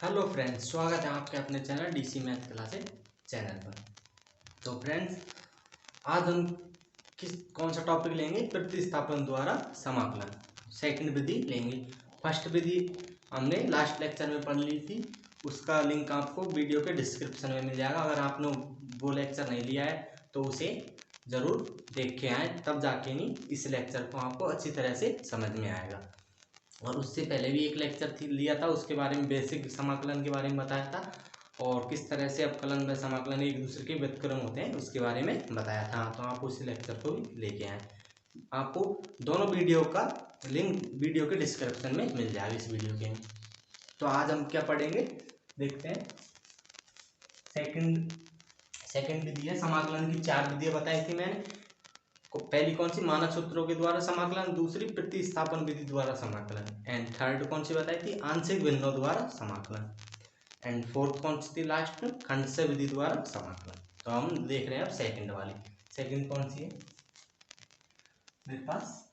Hello friends, स्वागत है आपके अपने channel DC math classes channel पर। तो फ्रेंड्स, आज हम कौन सा टॉपिक लेंगे? प्रतिस्थापन द्वारा समाकलन सेकंड विधि लेंगे। फर्स्ट विधि हमने लास्ट लेक्चर में पढ़ ली थी, उसका लिंक आपको वीडियो के डिस्क्रिप्शन में मिल जाएगा। अगर आपने वो लेक्चर नहीं लिया है तो उसे ज़रूर देख के आएँ, तब जाके नहीं इस लेक्चर को आपको अच्छी तरह से समझ में आएगा। और उससे पहले भी एक लेक्चर लिया था, उसके बारे में बेसिक समाकलन के बारे में बताया था, और किस तरह से अवकलन व समाकलन एक दूसरे के व्युत्क्रम होते हैं उसके बारे में बताया था। तो आप उसी लेक्चर को भी लेके आए। आपको दोनों वीडियो का लिंक वीडियो के डिस्क्रिप्शन में मिल जाएगा इस वीडियो के। तो आज हम क्या पढ़ेंगे देखते हैं। सेकंड विधि है समाकलन की। 4 विधियां बताई थी मैंने। पहली कौन सी? मानक सूत्रों के द्वारा समाकलन। दूसरी प्रतिस्थापन विधि द्वारा समाकलन। एंड थर्ड कौन सी बताई थी? आंशिक भिन्नों द्वारा समाकलन। एंड फोर्थ कौन सी थी लास्ट में? खंडशः विधि द्वारा समाकलन। तो हम देख रहे हैं अब सेकंड वाली। सेकंड कौन सी है मेरे पास?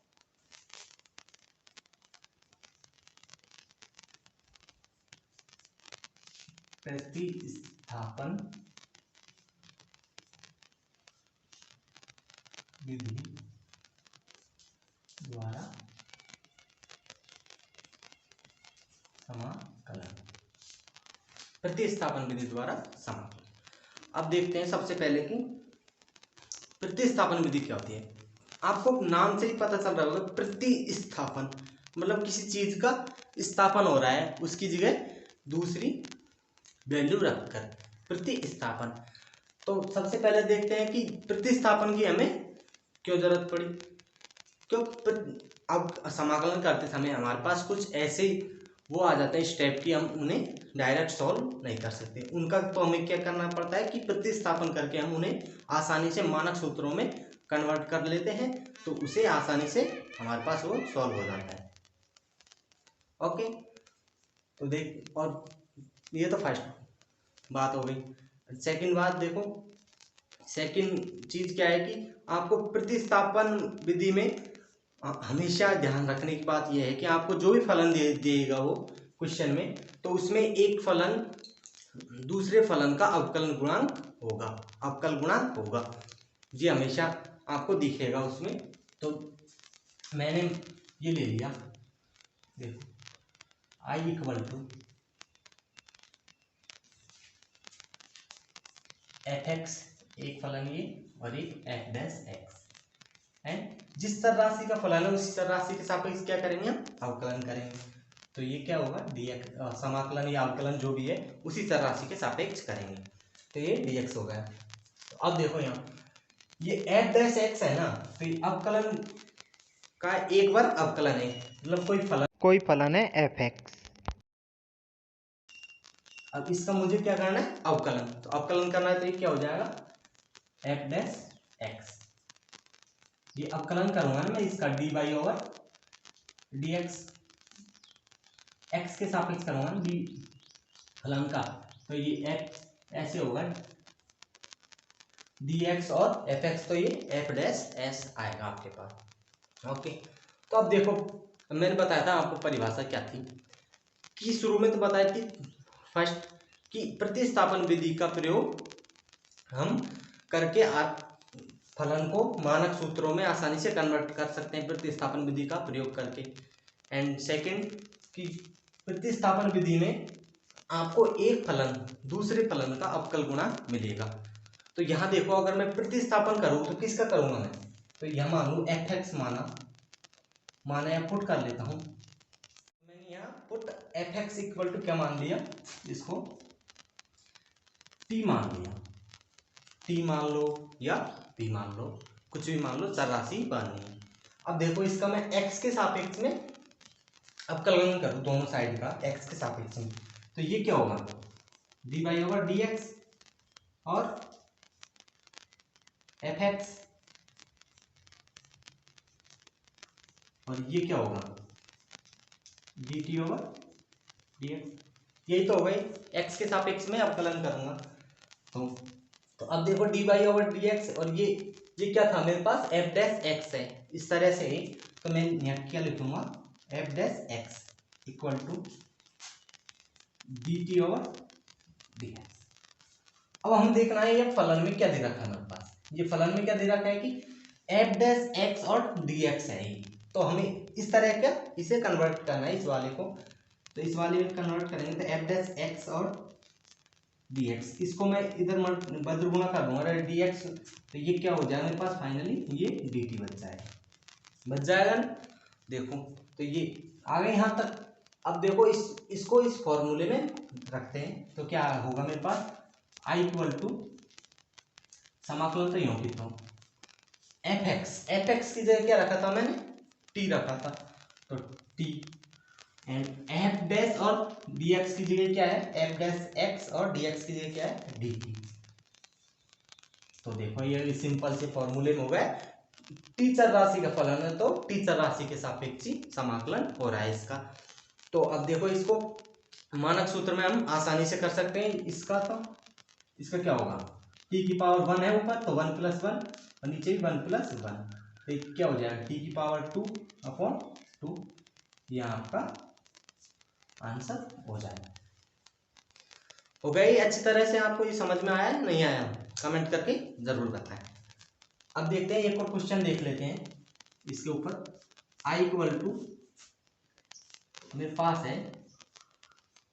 प्रतिस्थापन विधि द्वारा समाकलन। प्रतिस्थापन विधि द्वारा समाकलन। अब देखते हैं सबसे पहले कि प्रतिस्थापन विधि क्या होती है। आपको नाम से ही पता चल रहा होगा, प्रतिस्थापन मतलब किसी चीज का स्थापन हो रहा है, उसकी जगह दूसरी वैल्यू रखकर प्रतिस्थापन। तो सबसे पहले देखते हैं कि प्रतिस्थापन की हमें क्यों जरूरत पड़ी। क्यों? अब समाकलन करते समय हमारे पास कुछ ऐसे वो आ जाते हैं स्टेप की हम उन्हें डायरेक्ट सॉल्व नहीं कर सकते। उनका तो हमें क्या करना पड़ता है कि प्रतिस्थापन करके हम उन्हें आसानी से मानक सूत्रों में कन्वर्ट कर लेते हैं, तो उसे आसानी से हमारे पास वो सॉल्व हो जाता है। ओके, तो देख, और ये तो फर्स्ट बात हो गई। सेकंड बात देखो, सेकंड चीज क्या है कि आपको प्रतिस्थापन विधि में हमेशा ध्यान रखने की बात यह है कि आपको जो भी फलन देगा वो क्वेश्चन में, तो उसमें एक फलन दूसरे फलन का अवकलन गुणांक होगा, अवकल गुणांक होगा, ये हमेशा आपको दिखेगा उसमें। तो मैंने ये ले लिया, देखो i equal to F X, एक फलन ये और एक एफ डैश एक्स है। जिस चर राशि का फलन है उस चर राशि के सापेक्ष क्या करेंगे हम? अवकलन करेंगे। तो ये क्या होगा? dx, समाकलन या अवकलन जो भी है उसी चर राशि के सापेक्ष करेंगे, तो ये dx हो गया। तो अब देखो यहाँ ये एफ डैश एक्स है ना, तो ये अवकलन का एक बार अवकलन है, मतलब कोई फलन है एफ एक्स। अब इसका मुझे क्या करना है? अवकलन। तो अवकलन करना है तो ये क्या हो जाएगा? F dash x. ये अवकलन करूंगा ना मैं इसका, D by over D x, x के सापेक्ष करूंगा ना डी फलन का, तो ये एफ ऐसे होगा डी एक्स और एफ एक्स, तो ये एफ डैश एस आएगा आपके पास। ओके, तो अब देखो मैंने बताया था आपको परिभाषा क्या थी कि शुरू में तो बताई थी फर्स्ट कि प्रतिस्थापन विधि का प्रयोग हम करके आप फलन को मानक सूत्रों में आसानी से कन्वर्ट कर सकते हैं प्रतिस्थापन विधि का प्रयोग करके। एंड सेकंड कि प्रतिस्थापन विधि में आपको एक फलन दूसरे फलन का अवकल गुणांक मिलेगा। तो यहाँ देखो, अगर मैं प्रतिस्थापन करूँ तो किसका करूँगा मैं? तो यह मान लूँ एफ एक्स माना या पुट कर लेता हूँ। मैंने यहाँ put F X equal to क्या मान लिया? इसको टी मान लिया, टी मान लो या पी मान लो, कुछ भी मान लो, चर राशि माननी है। अब देखो इसका मैं x के सापेक्ष में अवकलन करूं, दोनों साइड का x के सापेक्ष में, तो ये क्या होगा? D by over D x और एफ एक्स, और ये क्या होगा? D T over D x. यही तो हो गई, x के सापेक्ष में अवकलन करूंगा। तो अब देखो D by over D x, और ये क्या था मेरे पास? एफ डैश एक्स है, इस तरह से ही। तो मैं यहाँ क्या लिखूंगा? F dash X equal to dt over dx। अब हम देखना है ये फलन में क्या दे रखा है हमारे पास। ये फलन में क्या दे रखा है कि एफ डैश एक्स और dx है ये। तो हमें इस तरह का इसे कन्वर्ट करना है इस वाले को। तो इस वाले में कन्वर्ट करेंगे तो एफ डैश एक्स और dx, इसको मैं इधर बद्र गुणा कर दूंगा dx, तो ये क्या हो जाएगा मेरे पास फाइनली ये dt बच जाएगा ना। देखो तो ये आ गए यहाँ तक। अब देखो इसको इस फॉर्मूले में रखते हैं तो क्या होगा मेरे पास i इक्वल टू समाकलन तो यूं लिखता हूँ एफ एक्स की जगह क्या रखा था मैंने t रखा था, तो t एंड एफ डैश और dx की जगह क्या है एफ डैश एक्स और dx की जगह क्या है dt। तो देखो ये सिंपल से फॉर्मूले में हो गए टी चर राशि का फलन है तो टी चर राशि के सापेक्षी समाकलन हो रहा है इसका। तो अब देखो इसको मानक सूत्र में हम आसानी से कर सकते हैं इसका। तो इसका क्या होगा टी की पावर 1 है ऊपर तो 1 + 1 और नीचे भी 1 + 1, तो ये क्या हो जाएगा टी की पावर 2/2। ये आपका आंसर हो जाएगा। हो गया ये अच्छी तरह से आपको ये समझ में आया नहीं आया कमेंट करके जरूर बताएं। अब देखते हैं एक और क्वेश्चन देख लेते हैं इसके ऊपर। i इक्वल टू मेरे पास है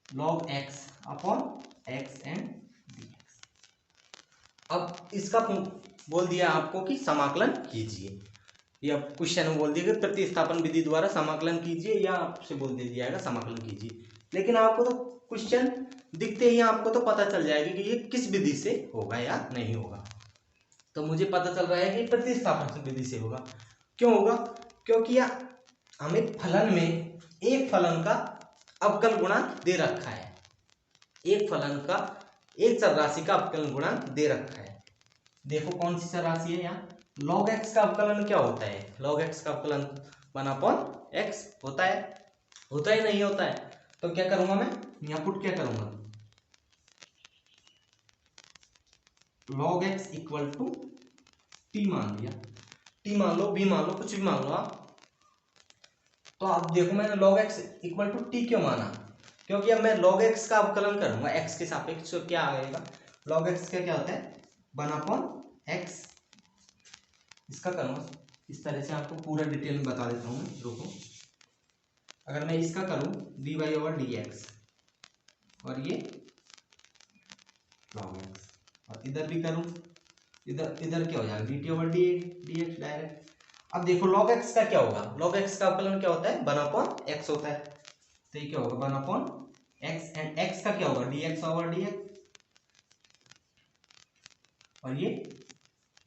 log x upon x and dx। अब इसका बोल दिया आपको कि समाकलन कीजिए, या क्वेश्चन में बोल दिया कि प्रतिस्थापन विधि द्वारा समाकलन कीजिए, या आपसे बोल दे दिया जाएगा समाकलन कीजिए। लेकिन आपको तो क्वेश्चन दिखते ही आपको तो पता चल जाएगा कि ये किस विधि से होगा या नहीं होगा। तो मुझे पता चल रहा है कि प्रतिस्थापन विधि से होगा। क्यों होगा क्योंकि हमें फलन में एक फलन का अवकल गुणांक दे रखा है, एक फलन का एक चर राशि का अवकलन गुणांक दे रखा है। देखो कौन सी चर राशि है यहाँ log x का अवकलन क्या होता है log x का अवकलन 1/x होता है, होता है नहीं होता है। तो क्या करूंगा मैं यहाँ पुट क्या करूंगा log x equal to t मान लिया, t मान लो b मान लो कुछ भी मान लो आप। तो आप देखो मैंने log x equal to t क्यों माना क्योंकि अब मैं log x का अवकलन करूंगा x के सापेक्ष। तो क्या आएगा log x का क्या होता है 1/x। इसका करूंगा इस तरह से आपको पूरा डिटेल में बता देता हूँ मैं, रुको। अगर मैं इसका करूँ dy/dx और ये log x और इधर भी करूँ इधर क्या हो जाएगा dt/dx डायरेक्ट। अब देखो log x का क्या होगा log x का अवकलन क्या होता है 1/x होता है। तो ये क्या होगा 1/x एंड x का क्या होगा dx/dx और ये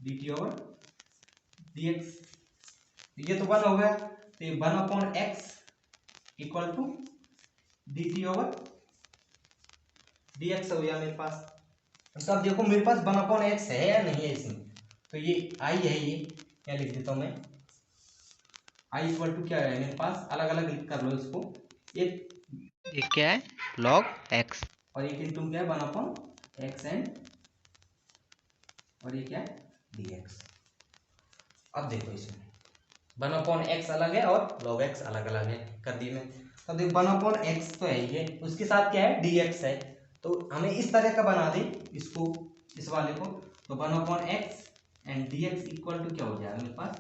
dt/dx। ये तो 1 हो गया तो ये 1/x इक्वल टू dt/dx हो गया मेरे पास। तो अब देखो मेरे पास 1/x है या नहीं है इसमें, तो ये i है, ये क्या लिख देता हूं मैं i इक्वल टू क्या है मेरे पास अलग अलग लिख कर लो इसको। एक क्या है log x और एक इंटू क्या है 1/x एंड और ये क्या है dx। अब देखो इसमें 1/x अलग है और log x अलग अलग है कर दी मैं। तो देखो 1/x तो है ये उसके साथ क्या है dx है, तो हमें इस तरह का बना दे इसको इस वाले को। तो 1/x and dx equal to क्या हो जाएगा मेरे पास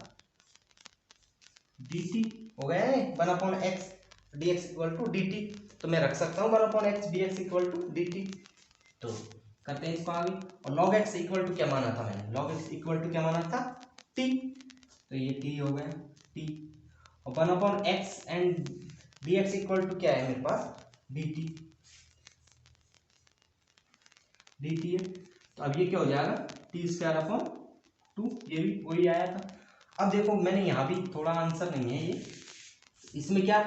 dt हो गया है 1/x dx equal to dt। तो मैं रख सकता हूँ 1/x dx equal to dt। तो करते हैं इसको आगे। और log x इक्वल टू क्या माना था मैंने log x इक्वल टू क्या माना था t, तो ये t हो गया t और 1/x and dx equal to क्या है मेरे पास dt है। तो अब ये क्या हो जाएगा t²/2, ये भी वही आया था। अब देखो मैंने यहाँ भी थोड़ा आंसर नहीं है ये, इसमें क्या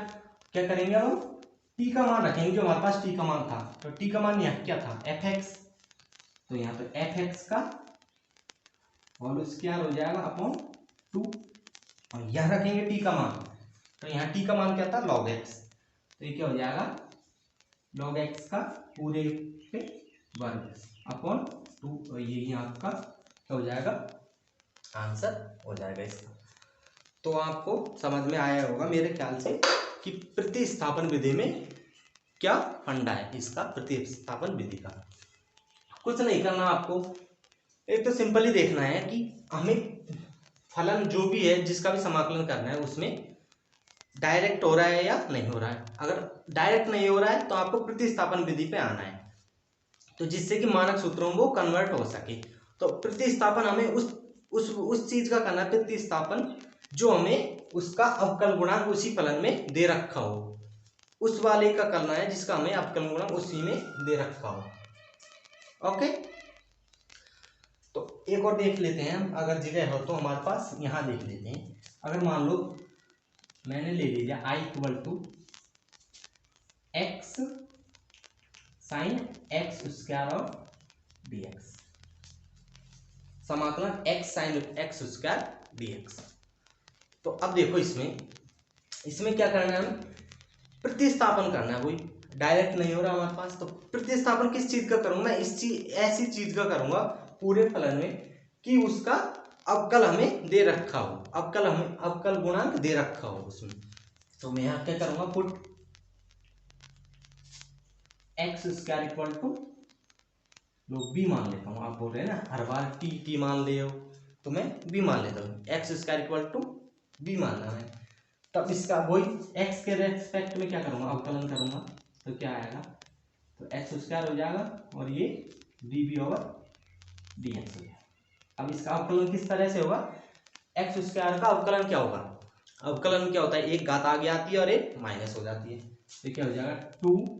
क्या करेंगे अब हम t का मान रखेंगे जो हमारे पास t का मान था। तो t का मान यहाँ क्या था fx, तो यहाँ पे fx का और उसके क्या हो जाएगा अपॉन 2 और यहाँ रखेंगे t का मान। तो यहाँ t का मान क्या था log x, तो ये क्या हो जाएगा log x का पूरे पे वर्ग अपॉन 2 और ये आपका क्या हो जाएगा आंसर हो जाएगा इसका। तो आपको समझ में आया होगा मेरे ख्याल से कि प्रतिस्थापन विधि में क्या फंडा है इसका, प्रतिस्थापन विधि का। कुछ नहीं करना आपको, एक तो सिंपल ही देखना है कि हमें फलन जो भी है जिसका भी समाकलन करना है उसमें डायरेक्ट हो रहा है या नहीं हो रहा है। अगर डायरेक्ट नहीं हो रहा है तो आपको प्रतिस्थापन विधि पे आना है, तो जिससे कि मानक सूत्रों में वो कन्वर्ट हो सके। तो प्रतिस्थापन हमें उस चीज का करना है, प्रतिस्थापन जो हमें उसका अवकल गुणांक उसी फलन में दे रखा हो, उस वाले का करना है जिसका हमें अवकल गुणांक उसी में दे रखा हो। ओके, तो एक और देख लेते हैं हम, अगर जगह हो तो हमारे पास यहाँ देख लेते हैं। अगर मान लो मैंने ले लिया i equal to X sine X square और dx, समाकलन x sine X square dx। तो अब देखो इसमें क्या करना है, हमें प्रतिस्थापन करना है, कोई डायरेक्ट नहीं हो रहा हमारे पास। तो प्रतिस्थापन किस चीज का करूंगा मैं, ऐसी चीज का करूंगा पूरे फलन में कि उसका अवकल हमें दे रखा हो, अवकल गुणांक दे रखा हो उसमें। तो मैं यहाँ क्या करूंगा, put X square equal to log B मान लेता हूँ। आप बोल रहे हैं ना हर बार टी मान ले हो, तो मैं बी मान लेता हूँ। X square equal to B मानना है। तब इसका वही एक्स के रेस्पेक्ट में क्या करूँगा, अवकलन करूँगा, तो क्या आएगा, तो एक्स स्क्वायर हो जाएगा और ये D B over D X हो जाएगा। अब इसका अवकलन किस तरह से होगा, एक्स स्क्वायर का अवकलन क्या होगा, अवकलन क्या होता है, एक घात आगे आती है और एक माइनस हो जाती है। तो क्या हो जाएगा, टू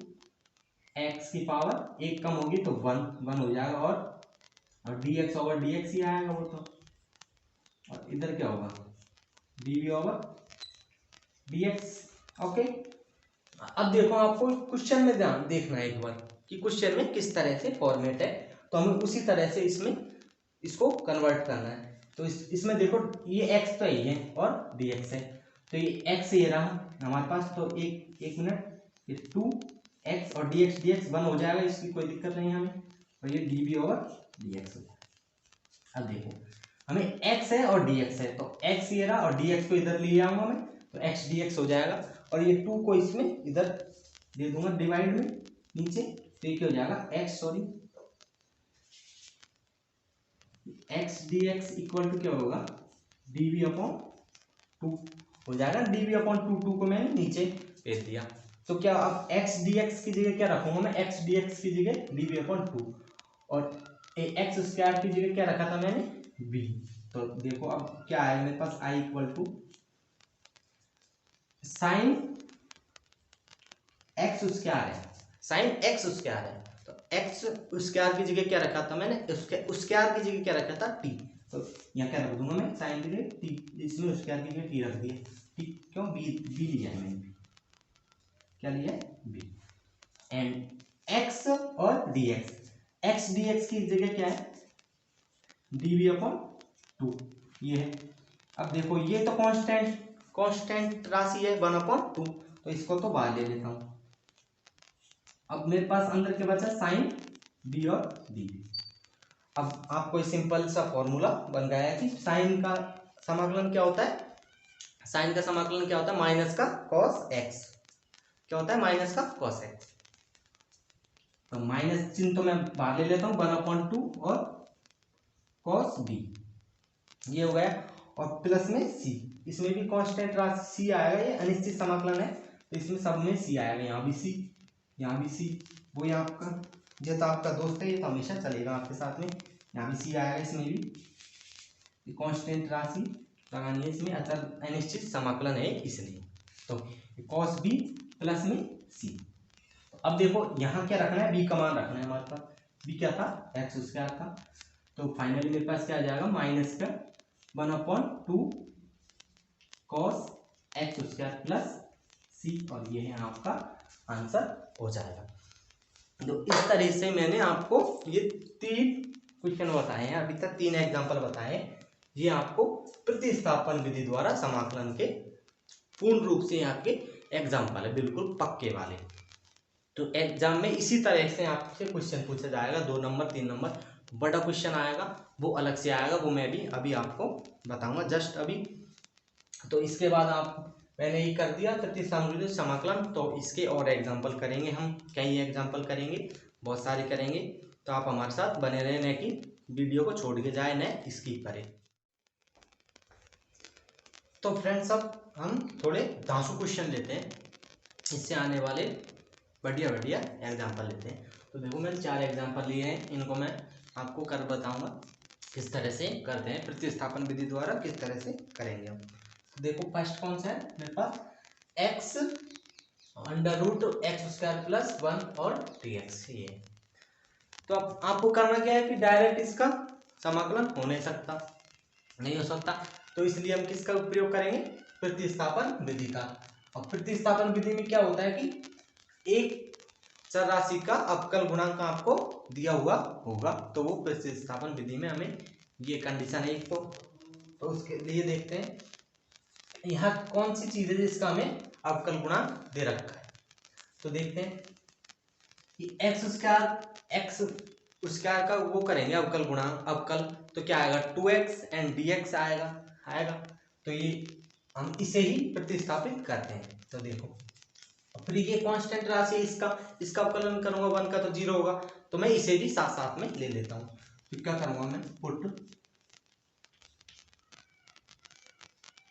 एक्स की पावर एक कम होगी तो वन हो जाएगा, और D X over D X ही आएगा वो तो। और इधर क्या होगा, D B over D X. Okay, अब देखो आपको क्वेश्चन में ध्यान देखना है एक बार कि क्वेश्चन में किस तरह से फॉर्मेट है, तो हमें उसी तरह से इसको कन्वर्ट करना है। तो इसमें देखो ये x तो ये है और dx है, तो ये x ये रहा हमारे पास। तो एक मिनट, ये 2x और dx 1 हो जाएगा, इसकी कोई दिक्कत नहीं हमें, और ये db ओवर dx हो जाएगा। अब देखो हमें x है और dx है, तो x ये रहा और dx को इधर ले आऊंगा मैं, तो x dx हो जाएगा, और ये 2 को इसमें इधर दे दूंगा डिवाइड में नीचे, तो ये क्या हो जाएगा, x dx इक्वल टू क्या होगा, dv अपॉन 2 हो जाएगा। dv अपॉन 2 को मैंने नीचे भेज दिया। तो क्या अब x dx की जगह क्या रखूंगा मैं, x dx की जगह dv अपॉन 2, और x स्क्वायर की जगह क्या रखा था मैंने, b। तो देखो अब क्या आया मेरे पास, i equal to sine X square है, साइन एक्स स्क्वायर है, तो एक्स स्क्वायर की जगह क्या रखा था मैंने, स्क्वायर की जगह क्या रखा था, टी। तो यहाँ क्या रख दूंगा मैं, साइन की जगह टी, इसमें स्क्वायर की जगह टी रख दिया। टी क्यों, बी लिया है मैंने, क्या लिया है, बी। एंड एक्स और डी एक्स डी एक्स की जगह क्या है, डी बी अपॉन 2 ये है। अब देखो ये तो कांस्टेंट राशि है 1/2, तो इसको तो बाहर ले लेता हूँ। अब मेरे पास अंदर के बचा साइन बी और डी। अब आपको सिंपल सा फॉर्मूला बन गया है कि साइन का समाकलन क्या होता है, साइन का समाकलन क्या होता है, माइनस का कॉस एक्स। क्या होता है, माइनस का कॉस एक्स। तो माइनस चिन्ह तो मैं बाहर ले लेता हूँ, 1/2 और कॉस बी ये हो गया, और प्लस में सी, इसमें भी कांस्टेंट राशि सी आएगा, ये अनिश्चित समाकलन है तो इसमें सब में सी आएगा, यहाँ भी सी, यहाँ भी सी। वो यहाँ आपका जो तो आपका दोस्त है ये तो हमेशा चलेगा आपके साथ में, यहाँ भी सी आएगा, इसमें भी कांस्टेंट राशि लगानी है, इसमें अचर अनिश्चित समाकलन है इसलिए। तो कॉस बी प्लस में सी। अब देखो यहाँ क्या रखना है, बी का मान रखना है हमारे पास। बी क्या था, एक्स स्क्वायर था, तो फाइनली मेरे पास क्या आ जाएगा, माइनस का 1/2 कॉस एक्स स्क्वायर प्लस सी, और ये है आपका आंसर हो जाएगा। तो इस तरह से मैंने आपको ये 3 क्वेश्चन बताए हैं, अभी तक 3 एग्जांपल बताए हैं। ये आपको प्रतिस्थापन विधि द्वारा समाकलन के पूर्ण रूप से आपके एग्जाम्पल है, बिल्कुल पक्के वाले। तो एग्जाम में इसी तरह से आपसे क्वेश्चन पूछा जाएगा, 2 नंबर 3 नंबर। बड़ा क्वेश्चन आएगा वो अलग से आएगा, वो मैं भी अभी आपको बताऊंगा जस्ट अभी। तो इसके बाद आप मैंने ये कर दिया प्रतिस्थापन समाकलन। तो इसके और एग्जाम्पल करेंगे, हम कई एग्जाम्पल करेंगे, बहुत सारे करेंगे। तो आप हमारे साथ बने रहने की, वीडियो को छोड़ के जाए न स्किप करें। तो फ्रेंड्स अब हम थोड़े धांसू क्वेश्चन लेते हैं, इससे आने वाले बढ़िया बढ़िया एग्जाम्पल लेते हैं। तो देखो मैंने 4 एग्जाम्पल लिए हैं, इनको मैं आपको कर बताऊंगा किस तरह से करते हैं, प्रतिस्थापन विधि द्वारा किस तरह से करेंगे हम। तो देखो फर्स्ट कौन सा है मेरे पास, x under root X square plus 1 और 3x। ये तो अब आपको करना क्या है कि डायरेक्ट इसका समाकलन हो नहीं सकता, नहीं हो सकता, तो इसलिए हम किसका प्रयोग करेंगे, प्रतिस्थापन विधि का। और प्रतिस्थापन विधि में क्या होता है कि एक चर राशि का अवकल गुणांक आपको दिया हुआ होगा, तो वो प्रतिस्थापन विधि में हमें ये कंडीशन है एक तो उसके लिए देखते हैं यहाँ कौन सी चीज है जिसका हमें अवकल गुणांक दे रखा है। तो देखते हैं कि एक्स स्क्वायर का वो करेंगे अवकल गुणांक अवकल, तो क्या आएगा 2x एंड dx आएगा। तो ये हम इसे ही प्रतिस्थापित करते हैं। तो देखो फिर ये कांस्टेंट राशि है, इसका अवकलन करूंगा 1 का तो 0 होगा, तो मैं इसे भी साथ साथ में ले लेता हूँ। फिर क्या करूंगा मैं, put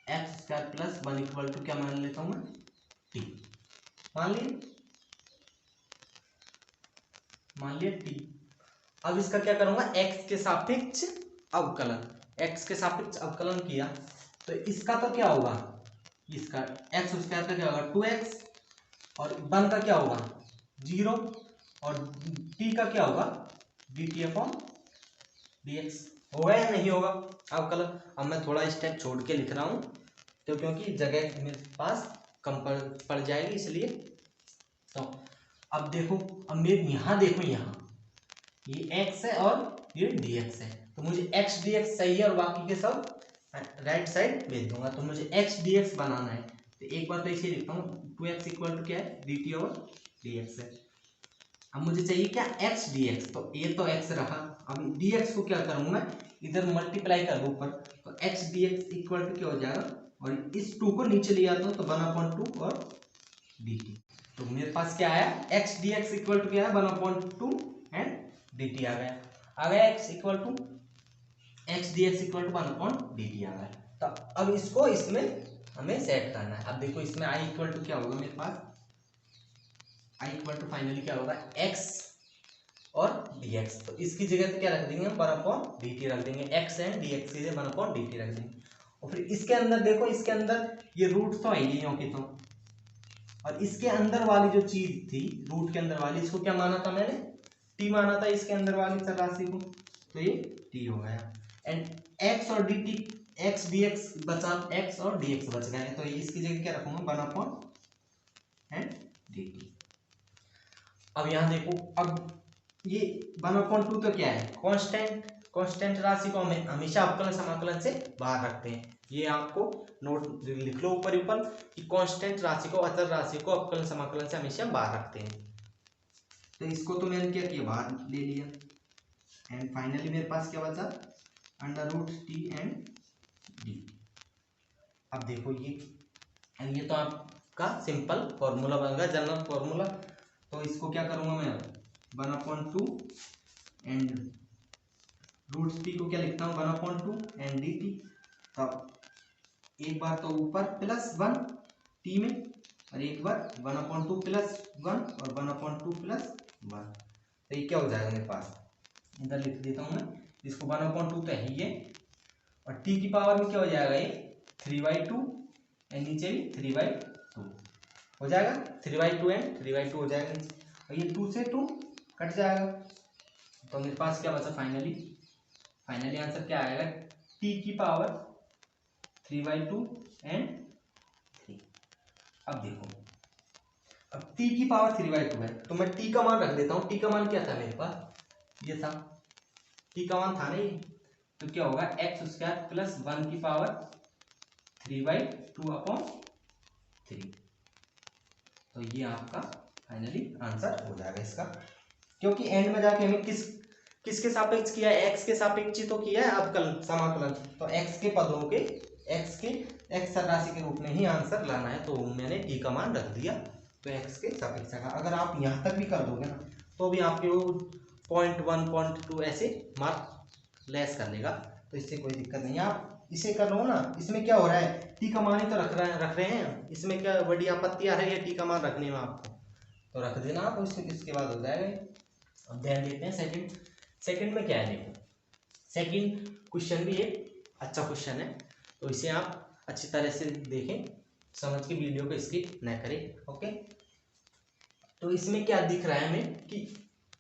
X square plus 1 equal to क्या मान लेता हूँ मैं, टी। मान लिया टी। अब इसका क्या करूंगा, एक्स के सापेक्ष अवकलन, एक्स के सापेक्ष अवकलन किया तो इसका तो क्या होगा, इसका एक्स स्क्वायर का क्या होगा 2x और 1 का क्या होगा 0 और t का क्या होगा dt अपॉन dx। होगा या नहीं होगा अवकलन। अब मैं थोड़ा स्टेप छोड़ के लिख रहा हूँ तो क्योंकि जगह मेरे पास कम पड़ जाएगी इसलिए। तो अब देखो, अब मेरे यहाँ देखो, यहाँ ये x है और ये dx है, तो मुझे x dx सही है और बाकी के सब राइट साइड भेज दूंगा। तो मुझे x dx बनाना है, तो एक बार तो इसे लिखता हूँ 2x इक्वल टू क्या है dt और dx है। अब मुझे चाहिए क्या x dx, तो ये तो x रहा, अब dx को क्या करूंगा इधर मल्टीप्लाई कर दो ऊपर, तो x dx इक्वल टू क्या हो जाएगा, और इस 2 को नीचे ले आता हूँ तो 1/2 और dt। तो मेरे पास क्या आया x dx इक्वल टू क्या है 1/2 एंड dt आ गया x equal to x dx equal to 1/dt आ गया। तो अब इसको इसमें हमें सेट करना है। अब देखो इसमें i इक्वल टू क्या होगा मेरे पास, i इक्वल टू फाइनली क्या होगा x और dx, तो इसकी जगह पे क्या रख देंगे हम 1/dt रख देंगे, x एंड dx की जगह 1/dt रख देंगे। और फिर इसके अंदर देखो, इसके अंदर ये रूट तो है ही की तो, और इसके अंदर वाली जो चीज थी रूट के अंदर वाली, इसको क्या माना था मैंने t माना था इसके अंदर वाली चर राशि को, तो ये t हो गया। एंड x और dt x dx बचा, x और dx बच गए, तो इसकी जगह क्या रखूंगा 1/dt। अब यहाँ देखो, अब ये 1/2 तो क्या है कांस्टेंट राशि को हमें हमेशा अवकलन समाकलन से बाहर रखते हैं। ये आपको नोट लिख लो ऊपर कि कांस्टेंट राशि को अचर राशि को अवकलन समाकलन से हमेशा बाहर रखते हैं। तो इसको तो मैंने क्या किया बाहर ले लिया, एंड फाइनली मेरे पास क्या बचा √t एंड d। अब देखो ये तो आपका सिंपल फॉर्मूला बन गया, जनरल फॉर्मूला। तो इसको क्या करूंगा मैं 1/2 एंड √t को क्या लिखता हूँ 1/2 एंड dt। तब एक बार तो ऊपर +1 t में, और एक बार 1/2 +1 और 1/2 +1। तो ये क्या हो जाएगा मेरे पास, इधर लिख देता हूँ मैं इसको 1/2 तो है ये, और t की पावर में क्या हो जाएगा ये 3/2 एंड नीचे भी 3/2 हो जाएगा, 3/2 एंड 3/2 हो जाएगा नीचे, और ये 2 से 2 कट जाएगा। तो मेरे पास क्या बचा फाइनली आंसर क्या आएगा t की पावर 3/2 एंड 3। अब देखो, अब t की पावर 3/2 है, तो मैं t का मान रख देता हूँ। t का मान क्या था मेरे पास, ये था t का मान था नहीं, तो क्या होगा x² प्लस 1 की पावर 3/2/3। तो ये आपका फाइनली आंसर हो जाएगा इसका, क्योंकि एंड में जाके हमें किसके सापेक्ष किया है, x के सापेक्ष तो किया है अवकलन समाकलन, तो x के पदों के x के एक्स राशि के रूप में ही आंसर लाना है, तो मैंने टी का मान रख दिया, तो एक्स के सापेक्ष का। अगर आप यहाँ तक भी कर दोगे ना तो भी आपके वो 0.1 0.2 ऐसे मार्क लेस कर लेगा, तो इससे कोई दिक्कत नहीं है। आप इसे कर लो ना, इसमें क्या हो रहा है, टी का मान ही तो रख रहे हैं, इसमें क्या बड़ी आपत्ति आ रही है टी का मान रखने में आपको, तो रख देना आप, इसके बाद हो जाएगा। अब ध्यान देते हैं सेकंड में क्या है। देखो सेकंड क्वेश्चन भी एक अच्छा क्वेश्चन है, तो इसे आप अच्छी तरह से देखें, समझ के वीडियो को स्किप न करें। ओके, तो इसमें क्या दिख रहा है हमें कि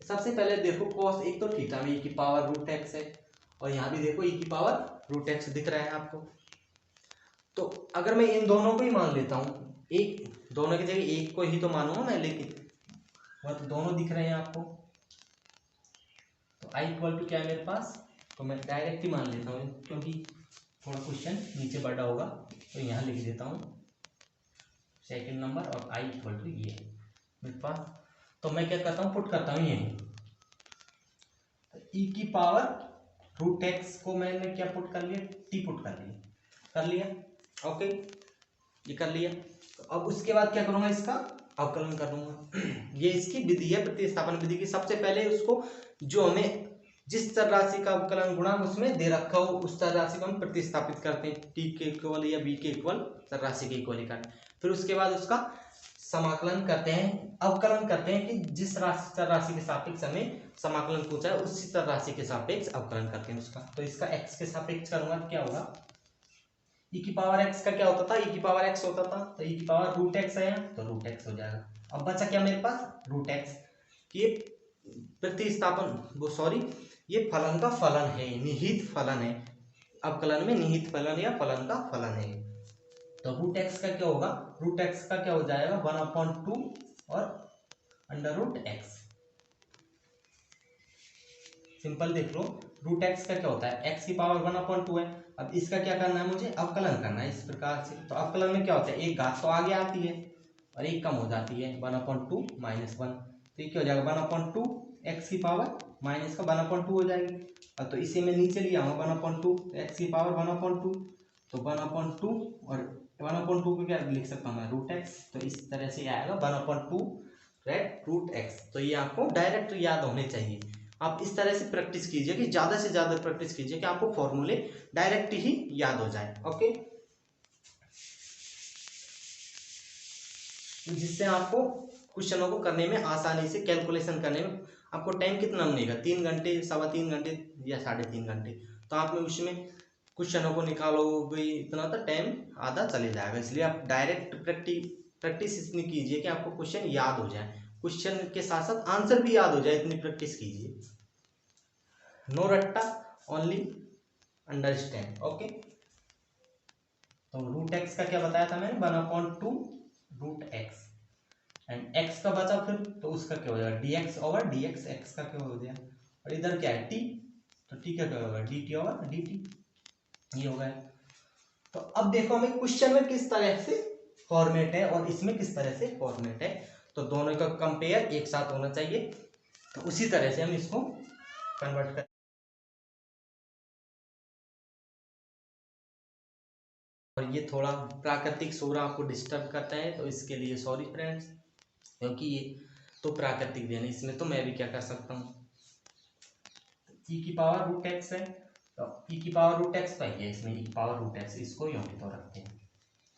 सबसे पहले देखो cos, एक तो थीटा में e की पावर रूट एक्स है, और यहाँ भी देखो e की पावर रूट एक्स दिख रहा है आपको। तो अगर मैं इन दोनों को ही मान लेता हूँ, एक दोनों की जगह एक को ही तो मानूंगा मैं, लेकिन वह तो दोनों दिख रहे हैं आपको, तो i इक्वल टू क्या है मेरे पास, तो मैं डायरेक्ट ही मान लेता हूँ, क्योंकि थोड़ा क्वेश्चन नीचे बढ़ा होगा, तो यहाँ लिख देता हूँ सेकंड नंबर, और i इक्वल टू ये मेरे पास। तो मैं क्या करता हूँ, पुट करता हूँ यही, तो e की पावर रूट एक्स को मैंने क्या पुट कर लिया, t पुट कर लिया। ओके, ये कर लिया। तो अब उसके बाद क्या करूँगा, इसका अवकलन करूँगा। ये इसकी विधि है, प्रतिस्थापन विधि की। सबसे पहले उसको जो हमें जिस चर राशि का अवकलन गुणांक उसमें दे रखा हो, उस चर राशि को हम प्रतिस्थापित करते हैं, टी के इक्वल या बी के इक्वल चर राशि के इक्वल करते हैं। फिर उसके बाद उसका समाकलन करते हैं, अवकलन करते हैं कि जिस राशि चर राशि के सापेक्ष हमें समाकलन पूछा है, उसी चर राशि के सापेक्ष अवकलन करते हैं उसका। तो इसका एक्स के सापेक्ष करूंगा, क्या होगा, e की पावर x का क्या होता था, e की पावर x होता था, तो e की पावर रूट एक्स है यहाँ, तो रूट एक्स हो जाएगा। अब बचा क्या मेरे पास, रूट एक्स। ये प्रतिस्थापन वो सॉरी ये फलन का फलन है, निहित फलन है, अवकलन में निहित फलन या फलन का फलन है। तो रूट एक्स का क्या होगा, रूट एक्स का क्या हो जाएगा 1/2 और अंडर रूट एक्स। सिंपल देख लो, रूट एक्स का क्या होता है, एक्स की पावर 1/2 है। अब इसका क्या करना है, मुझे अवकलन करना है इस प्रकार से। तो अवकलन में क्या होता है, एक घात तो आगे आती है और एक कम हो जाती है, 1/2 - 1, तो ये क्या हो जाएगा 1/2 एक्स की पावर माइनस का 1/2 हो जाएगी। अब तो इसे मैं नीचे ले आऊँगा 1/2, एक्स की पावर 1/2, तो 1/2 और 1/2 को क्या लिख सकता हूँ मैं, रूट एक्स। तो इस तरह से आएगा 1/2 रूट एक्स। तो ये आपको डायरेक्ट याद होने चाहिए। आप इस तरह से प्रैक्टिस कीजिए कि ज़्यादा से ज़्यादा प्रैक्टिस कीजिए कि आपको फॉर्मूले डायरेक्ट ही याद हो जाए। ओके, जिससे आपको क्वेश्चनों को करने में आसानी से, कैलकुलेशन करने में आपको टाइम कितना लगेगा, 3 घंटे, 3.25 घंटे या 3.5 घंटे, तो आप में उसमें क्वेश्चनों को निकालोगे इतना तो टाइम आधा चले जाएगा। इसलिए आप डायरेक्ट प्रैक्टिस इतनी कीजिए कि आपको क्वेश्चन याद हो जाए, क्वेश्चन के साथ साथ आंसर भी याद हो जाए, इतनी प्रैक्टिस कीजिए। नो रट्टा, ओनली अंडरस्टैंड। ओके, तो रूट एक्स का क्या बताया था मैंने, 1/2 रूट एक्स, एंड एक्स का बचा फिर, तो उसका क्या हो जाएगा dx ओवर dx, एक्स का क्या हो गया, और इधर क्या है t, तो t का क्या होगा dt ओवर dt, ये हो गया। तो अब देखो हमें क्वेश्चन में किस तरह से फॉर्मेट है और इसमें किस तरह से फॉर्मेट है, तो दोनों का कंपेयर एक साथ होना चाहिए, तो उसी तरह से हम इसको कन्वर्ट कर। और ये थोड़ा प्राकृतिक शोर आपको डिस्टर्ब करता है, तो इसके लिए सॉरी फ्रेंड्स, क्योंकि ये तो प्राकृतिक देन है, इसमें तो मैं भी क्या कर सकता हूँ, e की पावर रूट एक्स है, तो e की पावर रूट एक्स पाई है इसमें, e की पावर रूट एक्स, इसको यूं तो रखते हैं।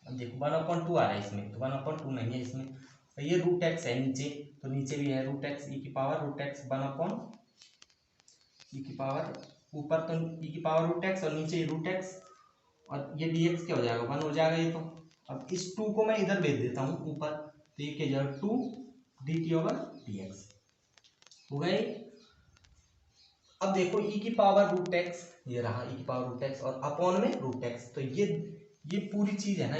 अब देखो 1/2 आ रहा है इसमें, तो 1/2 नहीं है इसमें, तो ये रूट एक्स है नीचे, तो नीचे भी है रूट एक्स, e की पावर रूट एक्स 1/, e की पावर ऊपर तो e की पावर रूट एक्स और नीचे रूट एक्स, और ये dx क्या हो जाएगा 1 हो जाएगा ये तो। अब इस 2 को मैं इधर भेज देता हूँ ऊपर, तो ये क्या जाएगा 2 dt ओवर dx हो गए। अब देखो e की पावर रूट एक्स, ये रहा e की पावर रूट एक्स और अपॉन में रूट एक्स, तो ये पूरी चीज है ना,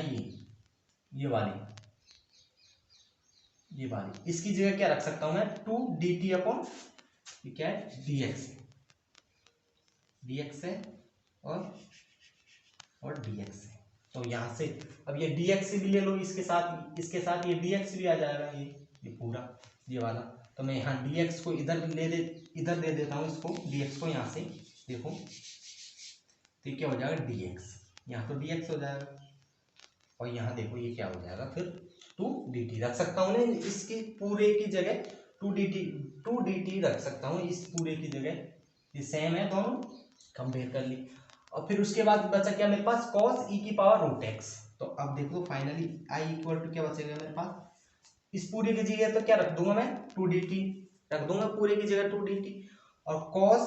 ये वाली इसकी जगह क्या रख सकता हूं मैं 2 dt अपॉन ये क्या है dx है और dx है। तो यहां से अब ये dx भी ले लो, इसके साथ ये dx भी आ जाएगा, ये पूरा ये वाला। तो मैं यहाँ dx को इधर दे देता हूँ, इसको dx को यहाँ से देखो, तो क्या हो जाएगा dx, यहाँ तो dx हो जाएगा। और यहाँ देखो ये क्या हो जाएगा फिर 2dt रख सकता हूँ ना इसकी पूरे की जगह 2dt रख सकता हूँ इस पूरे की जगह, ये सेम है दोनों, कंपेयर कर ली। और फिर उसके बाद बचा क्या मेरे पास cos e की पावर रूट एक्स। तो अब देखो फाइनली i इक्वल टू क्या बचेगा मेरे पास, इस पूरे की जगह तो क्या रख दूंगा मैं 2dt रख दूंगा पूरे की जगह 2dt, और cos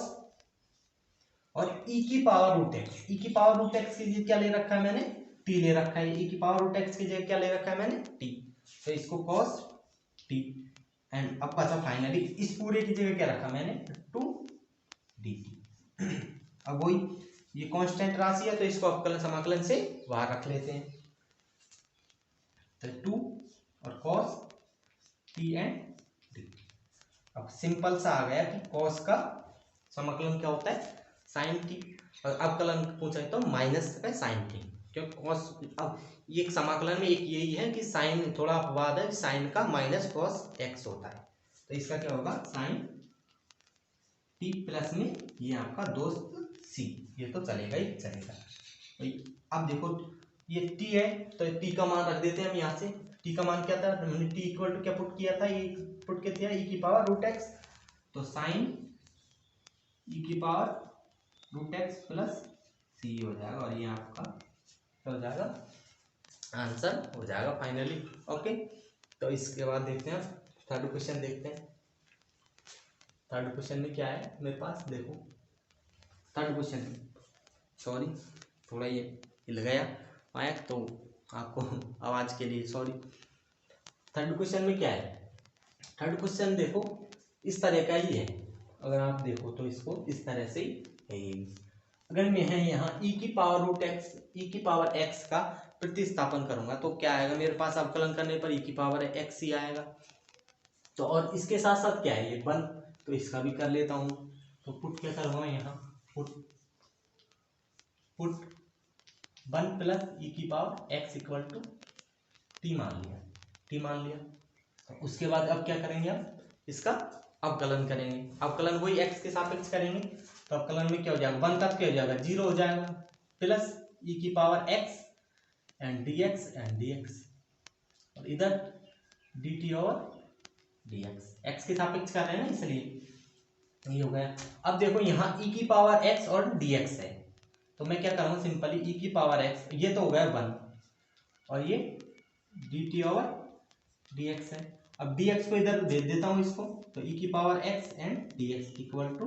और e की पावर रूट एक्स, e की पावर रूट एक्स की जगह क्या ले रखा है मैंने t ले रखा है, e की पावर रूट एक्स की जगह क्या ले रखा है मैंने t, तो इसको cos t। एंड अब बचा फाइनली इस पूरे की जगह क्या रखा मैंने 2dt। अब वही ये कांस्टेंट राशि है तो इसको अवकलन समाकलन से बाहर रख लेते हैं, तो 2 और cos t एंड d। अब सिंपल सा आ गया कि cos का समाकलन क्या होता है sin t, और अवकलन पूछा है तो माइनस का sin t, क्योंकि cos अब ये समाकलन में एक यही है कि sin थोड़ा अपवाद है, sin का माइनस cos x होता है, तो इसका क्या होगा sin t प्लस में ये आपका दोस्त c, ये तो चलेगा ही चलेगा। तो अब देखो ये t है तो t का मान रख देते हैं हम यहाँ से, t का मान क्या था हमने t इक्वल टू क्या पुट किया था, ये पुट किया था e की पावर रूट एक्स, तो साइन e की power root X plus c हो जाएगा, और ये आपका क्या हो जाएगा आंसर हो जाएगा फाइनली। ओके, तो इसके बाद देखते हैं थर्ड क्वेश्चन देखते हैं। थर्ड क्वेश्चन में क्या है मेरे पास, देखो थर्ड क्वेश्चन, सॉरी थोड़ा ये हिल गया माइक तो आपको आवाज़ के लिए सॉरी। थर्ड क्वेश्चन में क्या है, थर्ड क्वेश्चन देखो इस तरह का ही है, अगर आप देखो तो इसको इस तरह से है। अगर मैं है यहाँ e की पावर रूट एक्स, e की पावर x का प्रतिस्थापन करूंगा तो क्या आएगा मेरे पास, अवकलन करने पर e की पावर x ही आएगा। तो और इसके साथ साथ क्या है ये 1, तो इसका भी कर लेता हूँ, तो पुट क्या करूँगा यहाँ पुट 1 प्लस e की power x equal to t मान लिया। तो उसके बाद अब क्या करेंगे, अब इसका अवकलन करेंगे, अवकलन वही x के सापेक्ष करेंगे, तो अवकलन में क्या हो जाएगा 1 तक क्या हो जाएगा 0 हो जाएगा, प्लस e की पावर x एंड dx, और इधर dt और dx, x के सापेक्ष कर रहे हैं ना इसलिए ये हो गया। अब देखो यहाँ e की पावर x और dx है, तो मैं क्या करूँगा सिंपली e की पावर x, ये तो हो गया 1 और ये dt और dx है। अब dx को इधर दे देता हूँ इसको, तो e की power x and dx equal to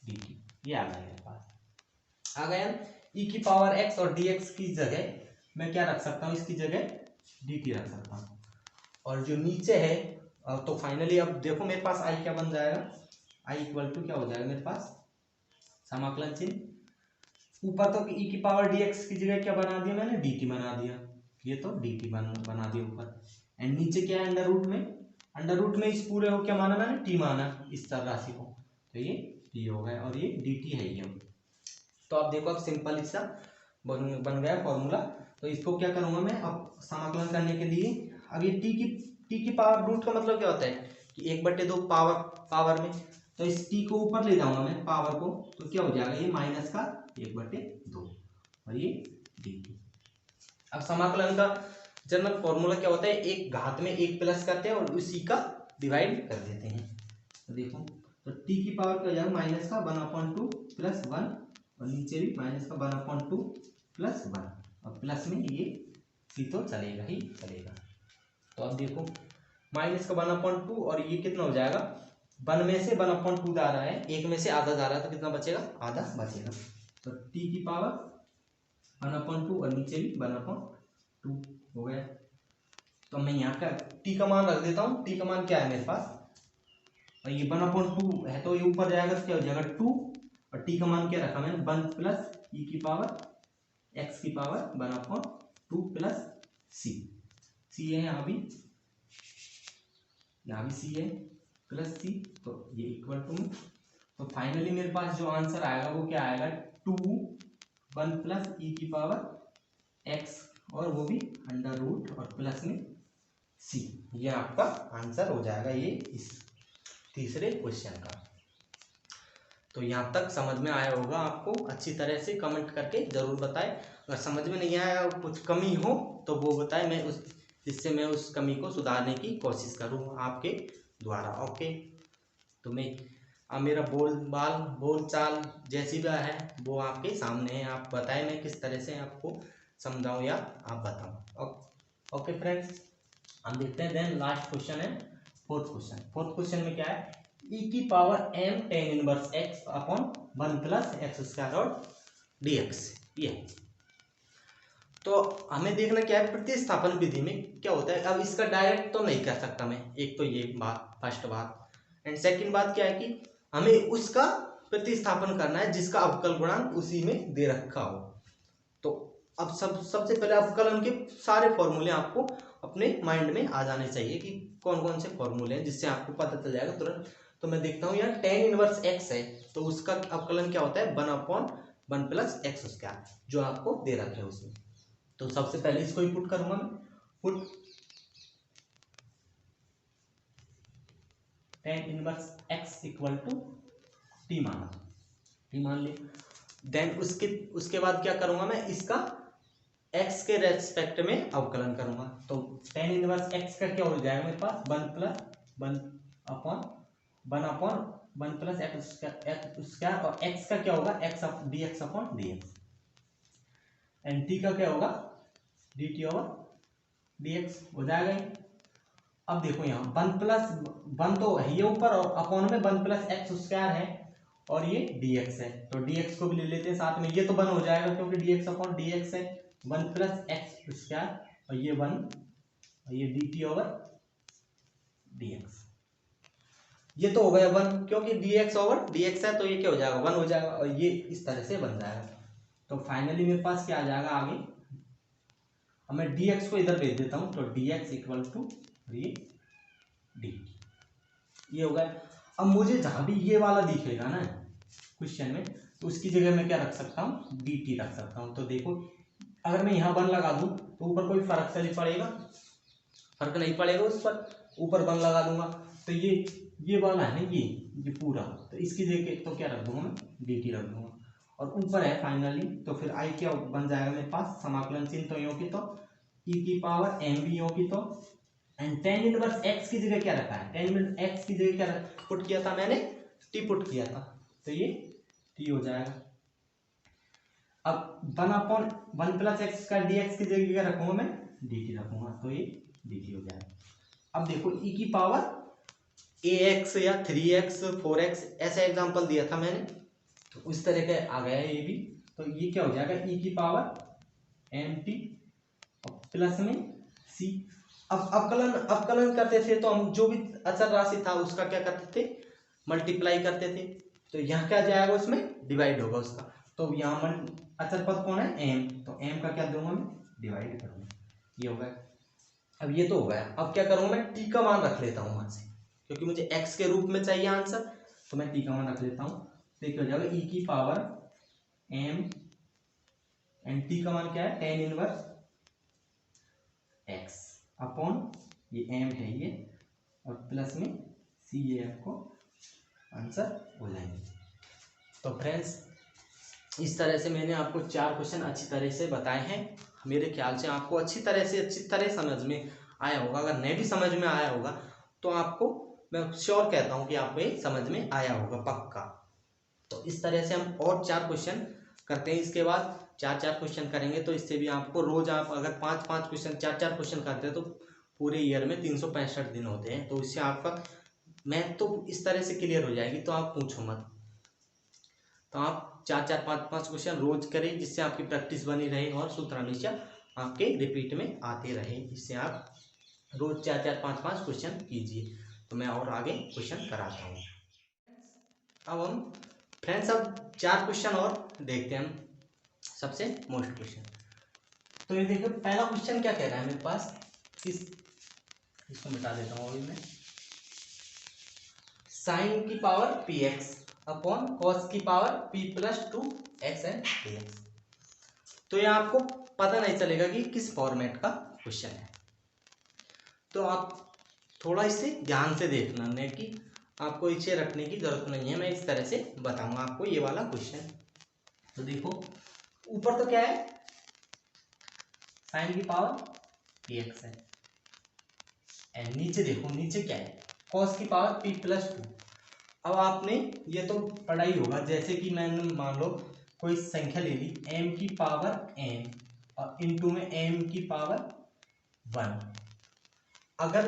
dt, ये आ गया मेरे पास। आ गया e की पावर x और dx की जगह मैं क्या रख सकता हूँ, इसकी जगह dt रख सकता हूँ, और जो नीचे है तो फाइनली अब देखो मेरे पास i क्या बन जाएगा, i इक्वल टू क्या हो जाएगा मेरे पास समाकलन चिन्ह, ऊपर तो e की पावर dx की जगह क्या बना दिया मैंने dt बना दिया, ये तो dt बना दिया ऊपर, एंड नीचे क्या है अंडर रूट में इस पूरे को क्या माना मैंने t माना इस चर राशि को, तो ये t हो गया और ये dt है ये। तो आप देखो अब सिंपल सा बन गया फॉर्मूला। तो इसको क्या करूंगा मैं अब समाकलन करने के लिए, अब ये t की पावर रूट का मतलब क्या होता है कि 1/2 पावर में, तो इस t को ऊपर ले जाऊंगा मैं पावर को, तो क्या हो जाएगा ये माइनस का 1/2 और ये dt। अब समाकलन का जनरल फॉर्मूला क्या होता है, एक घात में एक प्लस करते हैं और उसी का डिवाइड कर देते हैं। तो देखो तो t की पावर क्या हो जाएगा माइनस का 1/2 प्लस 1, और नीचे भी माइनस का 1/2 प्लस 1, और प्लस में ये c तो चलेगा ही चलेगा। तो अब देखो माइनस का 1/2 और ये कितना हो जाएगा 1 में से 1/2 जा रहा है, 1 में से आधा जा रहा है, तो कितना बचेगा आधा बचेगा। तो t की पावर 1/2 और नीचे भी 1/2 हो गया। तो मैं यहाँ का t का मान रख देता हूँ, t का मान क्या है मेरे पास, और ये 1/2 है तो ये ऊपर जाएगा तो क्या हो जाएगा 2, और t का मान क्या रखा मैंने 1 प्लस e की पावर x की पावर 1/2 प्लस c है यहाँ भी c है प्लस c, तो ये इक्वल टू में, तो फाइनली मेरे पास जो आंसर आएगा वो क्या आएगा 1 प्लस e की पावर x और वो भी अंडर रूट और प्लस में c, ये आपका आंसर हो जाएगा ये इस तीसरे क्वेश्चन का। तो यहाँ तक समझ में आया होगा आपको, अच्छी तरह से कमेंट करके ज़रूर बताएं। अगर समझ में नहीं आया और कुछ कमी हो तो वो बताएं, मैं जिससे मैं उस कमी को सुधारने की कोशिश करूँ आपके द्वारा। ओके, तो मैं अब मेरा बोल चाल जैसी भी है वो आपके सामने है, आप बताएं मैं किस तरह से आपको समझाऊं या आप बताऊं। ओके फ्रेंड्स, हम देखते हैं। देन लास्ट क्वेश्चन है फोर्थ क्वेश्चन में क्या है, e की power m tan inverse x upon 1 plus x square और dx। ये तो हमें देखना क्या है, प्रतिस्थापन विधि में क्या होता है। अब इसका डायरेक्ट तो नहीं कर सकता मैं, एक तो ये बात फर्स्ट बात, एंड सेकंड बात क्या है कि हमें उसका प्रतिस्थापन करना है जिसका अवकल गुणांक उसी में दे रखा हो। तो अब सबसे पहले अवकलन के सारे फॉर्मूले आपको अपने माइंड में आ जाने चाहिए कि कौन कौन से फॉर्मूले हैं, जिससे आपको पता चल जाएगा तुरंत। तो मैं देखता हूँ यार, tan इनवर्स x है तो उसका अवकलन क्या होता है, 1/1 प्लस एक्स स्क्वायर, जो आपको दे रखे है उसमें। तो सबसे पहले इसको ही पुट करूंगा मैं, put tan inverse x equal to T मान ली। देन उसके बाद क्या करूंगा मैं, इसका x के रेस्पेक्ट में अवकलन करूंगा। तो tan इनवर्स x का क्या हो जाएगा मेरे पास, 1 प्लस एक्स स्क्वायर, और x का क्या होगा, dx upon dx, and t का क्या होगा, dt ओवर dx हो जाएगा ही। अब देखो यहाँ 1 तो है ऊपर, और अपॉन में 1 प्लस एक्स स्क्वायर है और ये dx है, तो dx को भी ले लेते हैं साथ में। ये तो 1 हो जाएगा क्योंकि dx अपॉन dx है, 1 प्लस एक्स स्क्वायर और ये 1 और ये dt ओवर dx। ये तो हो गया 1 क्योंकि dx ओवर dx है, तो ये क्या हो जाएगा, 1 हो जाएगा, और ये इस तरह से बन जाएगा। तो फाइनली मेरे पास क्या आ जाएगा आगे, अब मैं dx को इधर भेज देता हूँ, तो dx इक्वल टू ये dt, ये हो गया। अब मुझे जहां भी ये वाला दिखेगा ना क्वेश्चन में, तो उसकी जगह मैं क्या रख सकता हूँ, dt रख सकता हूँ। तो देखो अगर मैं यहाँ 1 लगा दूं तो ऊपर कोई फर्क से नहीं पड़ेगा, फर्क नहीं पड़ेगा उस पर, ऊपर 1 लगा दूंगा तो ये वाला है ना, ये पूरा, तो इसकी जगह तो क्या रख दूंगा मैं, dt रख दूंगा। और ऊपर है फाइनली, तो फिर आई क्या बन जाएगा मेरे पास, समाकलन चिन्ह तो होगी तो e की पावर m भी होगी, तो एंड tan इनवर्स x की जगह क्या रखा है, tan इनवर्स x की जगह क्या पुट किया था मैंने, t पुट किया था, तो ये t हो जाएगा। अब 1/1 प्लस एक्स का dx की जगह क्या रखूंगा मैं, dt रखूंगा, तो ये dt हो जाएगा। अब देखो e की पावर ax या 3x 4x ऐसा एग्जांपल दिया था मैंने, तो उस तरह के आ गया है ये भी। तो ये क्या हो जाएगा, e की पावर mt प्लस में c। अब अवकलन करते थे तो हम जो भी अचर राशि था उसका क्या करते थे, मल्टीप्लाई करते थे। तो यहाँ क्या जाएगा, उसमें डिवाइड होगा उसका। तो यहाँ अचर पद कौन है, m, तो m का क्या दूंगा मैं, डिवाइड करूंगा, ये होगा। अब ये तो हो गया। अब क्या करूंगा मैं, t का मान रख लेता हूँ वहां से, क्योंकि मुझे x के रूप में चाहिए आंसर, तो मैं t का मान रख लेता हूँ। देखिए हो जाएगा e की पावर m, एंड t का मान क्या है, tan इनवर्स x अपॉन ये m है ये, और प्लस में c, ये आपको आंसर हो जाएंगे। तो फ्रेंड्स इस तरह से मैंने आपको 4 क्वेश्चन अच्छी तरह से बताए हैं। मेरे ख्याल से आपको अच्छी तरह समझ में आया होगा। अगर नहीं भी समझ में आया होगा तो आपको मैं श्योर कहता हूँ कि आपको ये समझ में आया होगा पक्का। तो इस तरह से हम और 4 क्वेश्चन करते हैं, इसके बाद 4 क्वेश्चन करेंगे। तो इससे भी आपको रोज आप अगर 5 क्वेश्चन 4 क्वेश्चन करते हैं तो पूरे ईयर में 365 दिन होते हैं, तो इससे आपका मैथ तो इस तरह से क्लियर हो जाएगी, तो आप पूछो मत। तो आप 4-5 क्वेश्चन रोज करें, जिससे आपकी प्रैक्टिस बनी रहे और सूत्र हमेशा आपके रिपीट में आते रहे। इससे आप रोज 4-5 क्वेश्चन कीजिए। तो मैं और आगे क्वेश्चन कराता हूँ। अब हम फ्रेंड्स अब 4 क्वेश्चन और देखते हैं हम, सबसे मोस्ट क्वेश्चन। तो ये देखो पहला क्वेश्चन क्या कह रहा है मेरे पास, इसको मिटा देता हूँ अभी मैं, साइन की पावर px अपॉन कॉस की power p plus 2x and dx। तो ये आपको पता नहीं चलेगा कि किस फॉर्मेट का क्वेश्चन है, तो आप थोड़ा इसे ध्यान से देखना है कि आपको इसे रखने की जरूरत नहीं है, मैं इस तरह से बताऊंगा आपको ये वाला क्वेश्चन। तो देखो ऊपर तो क्या है, साइन की पावर px है, एंड नीचे देखो नीचे क्या है, कॉस की पावर p+2। अब आपने ये तो पढ़ा ही होगा, जैसे कि मैंने मान लो कोई संख्या ले ली m की पावर n और इनटू में m की पावर 1। अगर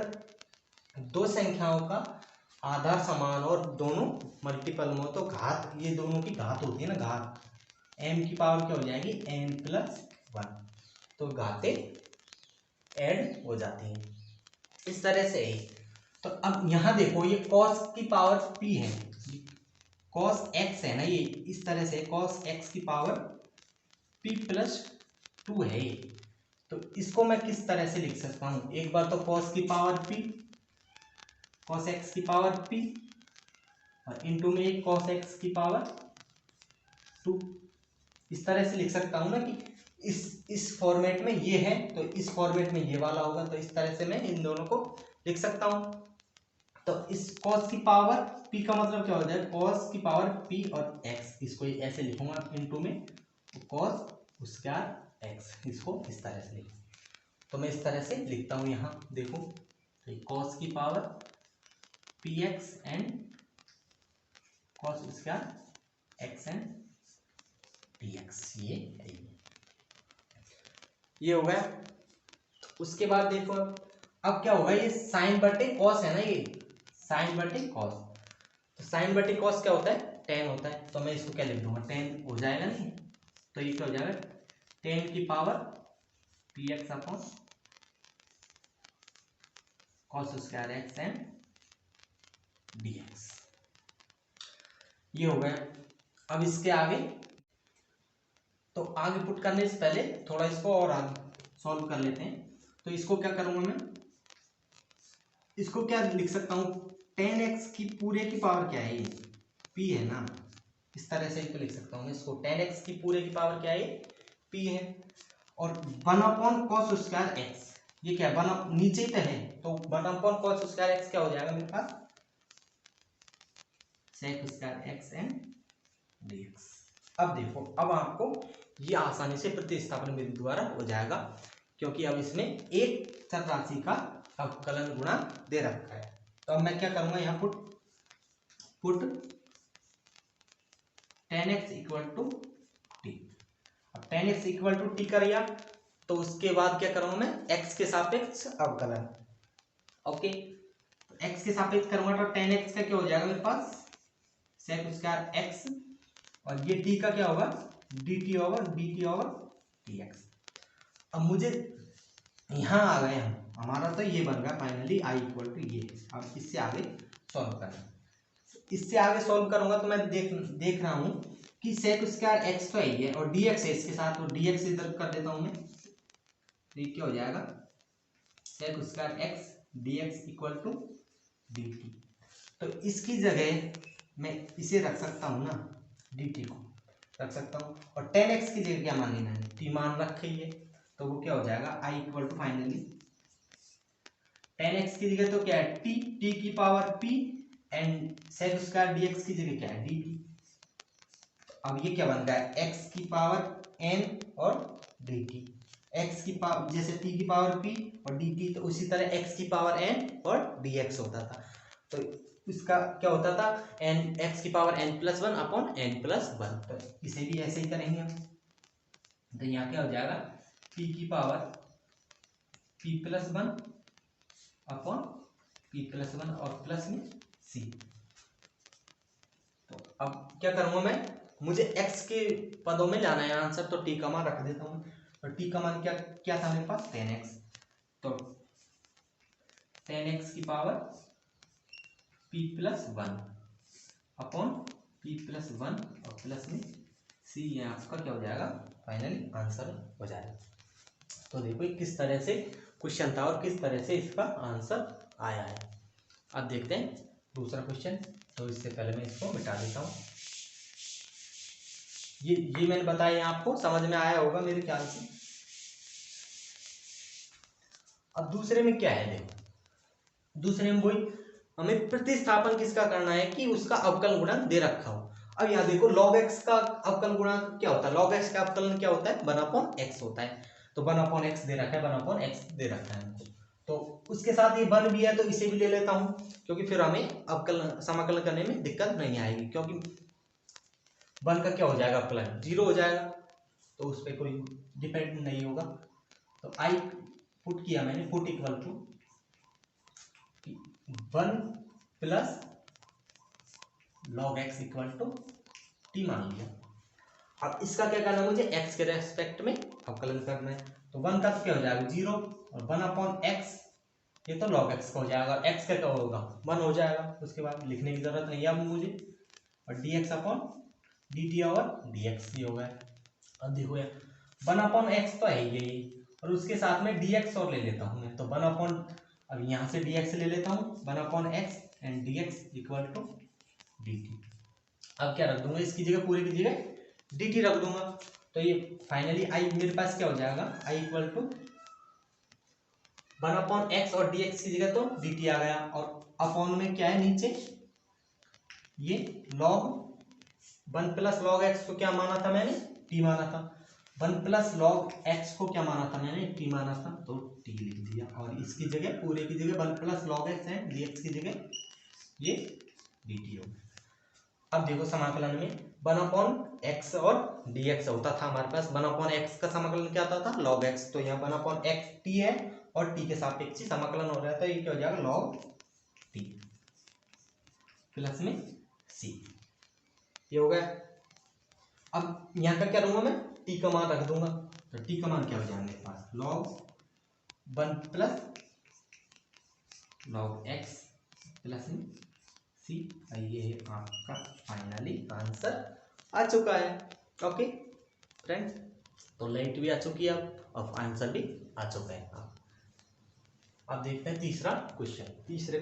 दो संख्याओं का आधार समान और दोनों मल्टीपल में हो तो घात, ये दोनों की घात होती है ना, घात m की पावर क्या हो जाएगी n+1, तो घातें ऐड हो जाती हैं इस तरह से ही। तो अब यहाँ देखो ये cos की पावर p है, cos x है ना, ये इस तरह से cos x की पावर p+2 है ये। तो इसको मैं किस तरह से लिख सकता हूँ, एक बार तो cos की पावर p, cos x की पावर p और इनटू में एक cos x की पावर 2, इस तरह से लिख सकता हूँ ना कि इस फॉर्मेट में ये है तो इस फॉर्मेट में ये वाला होगा, तो इस तरह से मैं इन दोनों को लिख सकता हूँ। तो इस cos की पावर p का मतलब क्या हो जाएगा, cos की पावर p और x, इसको ऐसे लिखूंगा इनटू में cos स्क्वायर x, इसको इस तरह से लिखूंगा। तो मैं इस तरह से लिखता हूँ यहाँ देखो, तो cos की power px and cos square x and dx, ये हो गया। तो उसके बाद देखो अब क्या होगा, ये साइन बटे कॉस है ना, ये साइन बटे कॉस, तो साइन बटे कॉस क्या होता है, टेन होता है। तो मैं इसको क्या लिख दूंगा, टेन हो जाएगा नहीं, तो ये क्या हो जाएगा, टेन की power px upon cos square x and dx, ये हो गया। अब इसके आगे, तो आगे पुट करने से पहले थोड़ा इसको और आगे सॉल्व कर लेते हैं। तो इसको क्या करूंगा मैं, इसको क्या लिख सकता हूँ, 10x की पूरे की पावर क्या है, ये p है ना, इस तरह से लिख सकता हूँ मैं इसको, 10x की पूरे की पावर क्या है, p है, और 1/cos स्क्वायर x, ये क्या है, 1 नीचे ही तो है, तो 1/cos स्क्वायर x क्या हो जाएगा मेरे पास, sec square x and dx। अब देखो, अब आपको ये आसानी से प्रतिस्थापन विधि द्वारा हो जाएगा, क्योंकि अब इसमें एक चर राशि का अवकलन गुणा दे रखा है। तो अब मैं क्या करूंगा, यहाँ put 10x equal to t. अब 10x इक्वल टू टी कर लिया, तो उसके बाद क्या करूंगा मैं, x के सापेक्ष अवकलन। ओके, तो x के सापेक्ष करूंगा तो 10x का क्या हो जाएगा मेरे पास, सेक स्क्वायर x, और ये t का क्या होगा, dt ओवर dx। अब मुझे यहाँ आ गए हम, हमारा तो ये बन गया फाइनली i इक्वल टू ये। अब इससे आगे सॉल्व करना, इससे आगे सॉल्व करूंगा तो मैं देख रहा हूँ कि सेक स्क्वायर x तो है और dx है इसके साथ, तो dx इधर कर देता हूँ मैं, तो ये क्या हो जाएगा, sec square x dx equal to dt। तो इसकी जगह मैं इसे रख सकता हूँ ना, dt को रख सकता हूँ, और 10x की जगह क्या मान लेना है, t मान रखे है, तो वो क्या हो जाएगा, i equal to finally 10x की जगह तो क्या है, t की power p and sec square dx की जगह क्या है, dt। अब ये क्या बन गया है, x की पावर n और dt, x की पावर जैसे t की पावर p और dt, तो उसी तरह x की पावर n और dx होता था। तो इसका क्या होता था, n x की पावर n+1 अपॉन n+1, तो इसे भी ऐसे ही करेंगे हम। तो यहाँ क्या हो जाएगा, p की पावर p+1 अपॉन p+1 और प्लस में c। तो अब क्या करूंगा मैं, मुझे x के पदों में लाना है आंसर, तो t का मान रख देता हूँ, और t का मान क्या क्या था मेरे पास, 10x, तो 10x की पावर p+1 अपॉन p+1 और प्लस में c, ये आपका क्या हो जाएगा, फाइनली आंसर हो जाएगा। तो देखो किस तरह से क्वेश्चन था और किस तरह से इसका आंसर आया है। अब देखते हैं दूसरा क्वेश्चन। तो इससे पहले मैं इसको मिटा देता हूँ। ये मैंने बताया, आपको समझ में आया होगा मेरे ख्याल से। अब दूसरे में क्या है, देखो दूसरे में वही हमें प्रतिस्थापन किसका करना है कि उसका अवकलन गुणांक दे रखा हो। अब यहाँ देखो log x का अवकलन गुणांक क्या होता है, log x का अवकलन क्या होता है, 1/x होता है। तो 1/x दे रखा है, 1/x दे रखा है हमको, तो उसके साथ ये 1 भी है तो इसे भी ले लेता हूँ, क्योंकि फिर हमें अवकलन समाकलन करने में दिक्कत नहीं आएगी, क्योंकि 1 का क्या हो जाएगा अवकलन 0 हो जाएगा, तो उस पर कोई डिपेंड नहीं होगा। तो आई पुट किया मैंने, put equal to 1 plus log x equal to T मान लिया। अब इसका क्या करना है, मुझे x के रेस्पेक्ट में अवकलन करना है। तो 1 का तो क्या हो जाएगा 0, और 1/x ये तो log x का हो जाएगा, और x का क्या होगा 1 हो जाएगा, उसके बाद लिखने की जरूरत नहीं है अब मुझे। और dx अपॉन dt और dx ये हो गया। अब देखो यार 1/x तो है ये, और उसके साथ में dx और ले लेता हूँ मैं, तो 1 अब यहाँ से dx ले लेता हूँ 1/x and dx equal to dt। अब क्या रख दूंगा इसकी जगह, पूरे की जगह dt रख दूंगा, तो ये फाइनली i मेरे पास क्या हो जाएगा, i इक्वल टू 1/x और dx की जगह तो dt आ गया, और अपॉन में क्या है नीचे ये log 1 प्लस log x को क्या माना था मैंने, t माना था, 1 प्लस log x को क्या माना था मैंने, t माना था, तो t लिख दिया, और इसकी जगह पूरे की जगह 1 प्लस log x है, dx की जगह ये dt हो गया। अब देखो समाकलन में 1/x और dx होता था हमारे पास, 1/x का समाकलन क्या आता था log x, तो यहाँ 1/x t है और t के सापेक्ष समाकलन हो रहा है, तो ये क्या हो जाएगा log t प्लस में c, ये हो गया। अब यहाँ का क्या लूंगा मैं, t का मान रख दूंगा, तो t का मान क्या हो जाएगा मेरे पास log 1 plus log x plus में c, ये आपका फाइनली आंसर आ चुका है। ओके फ्रेंड्स, तो लाइट भी आ चुकी है अब आंसर भी आ चुका है। अब देखते हैं तीसरा क्वेश्चन। तीसरा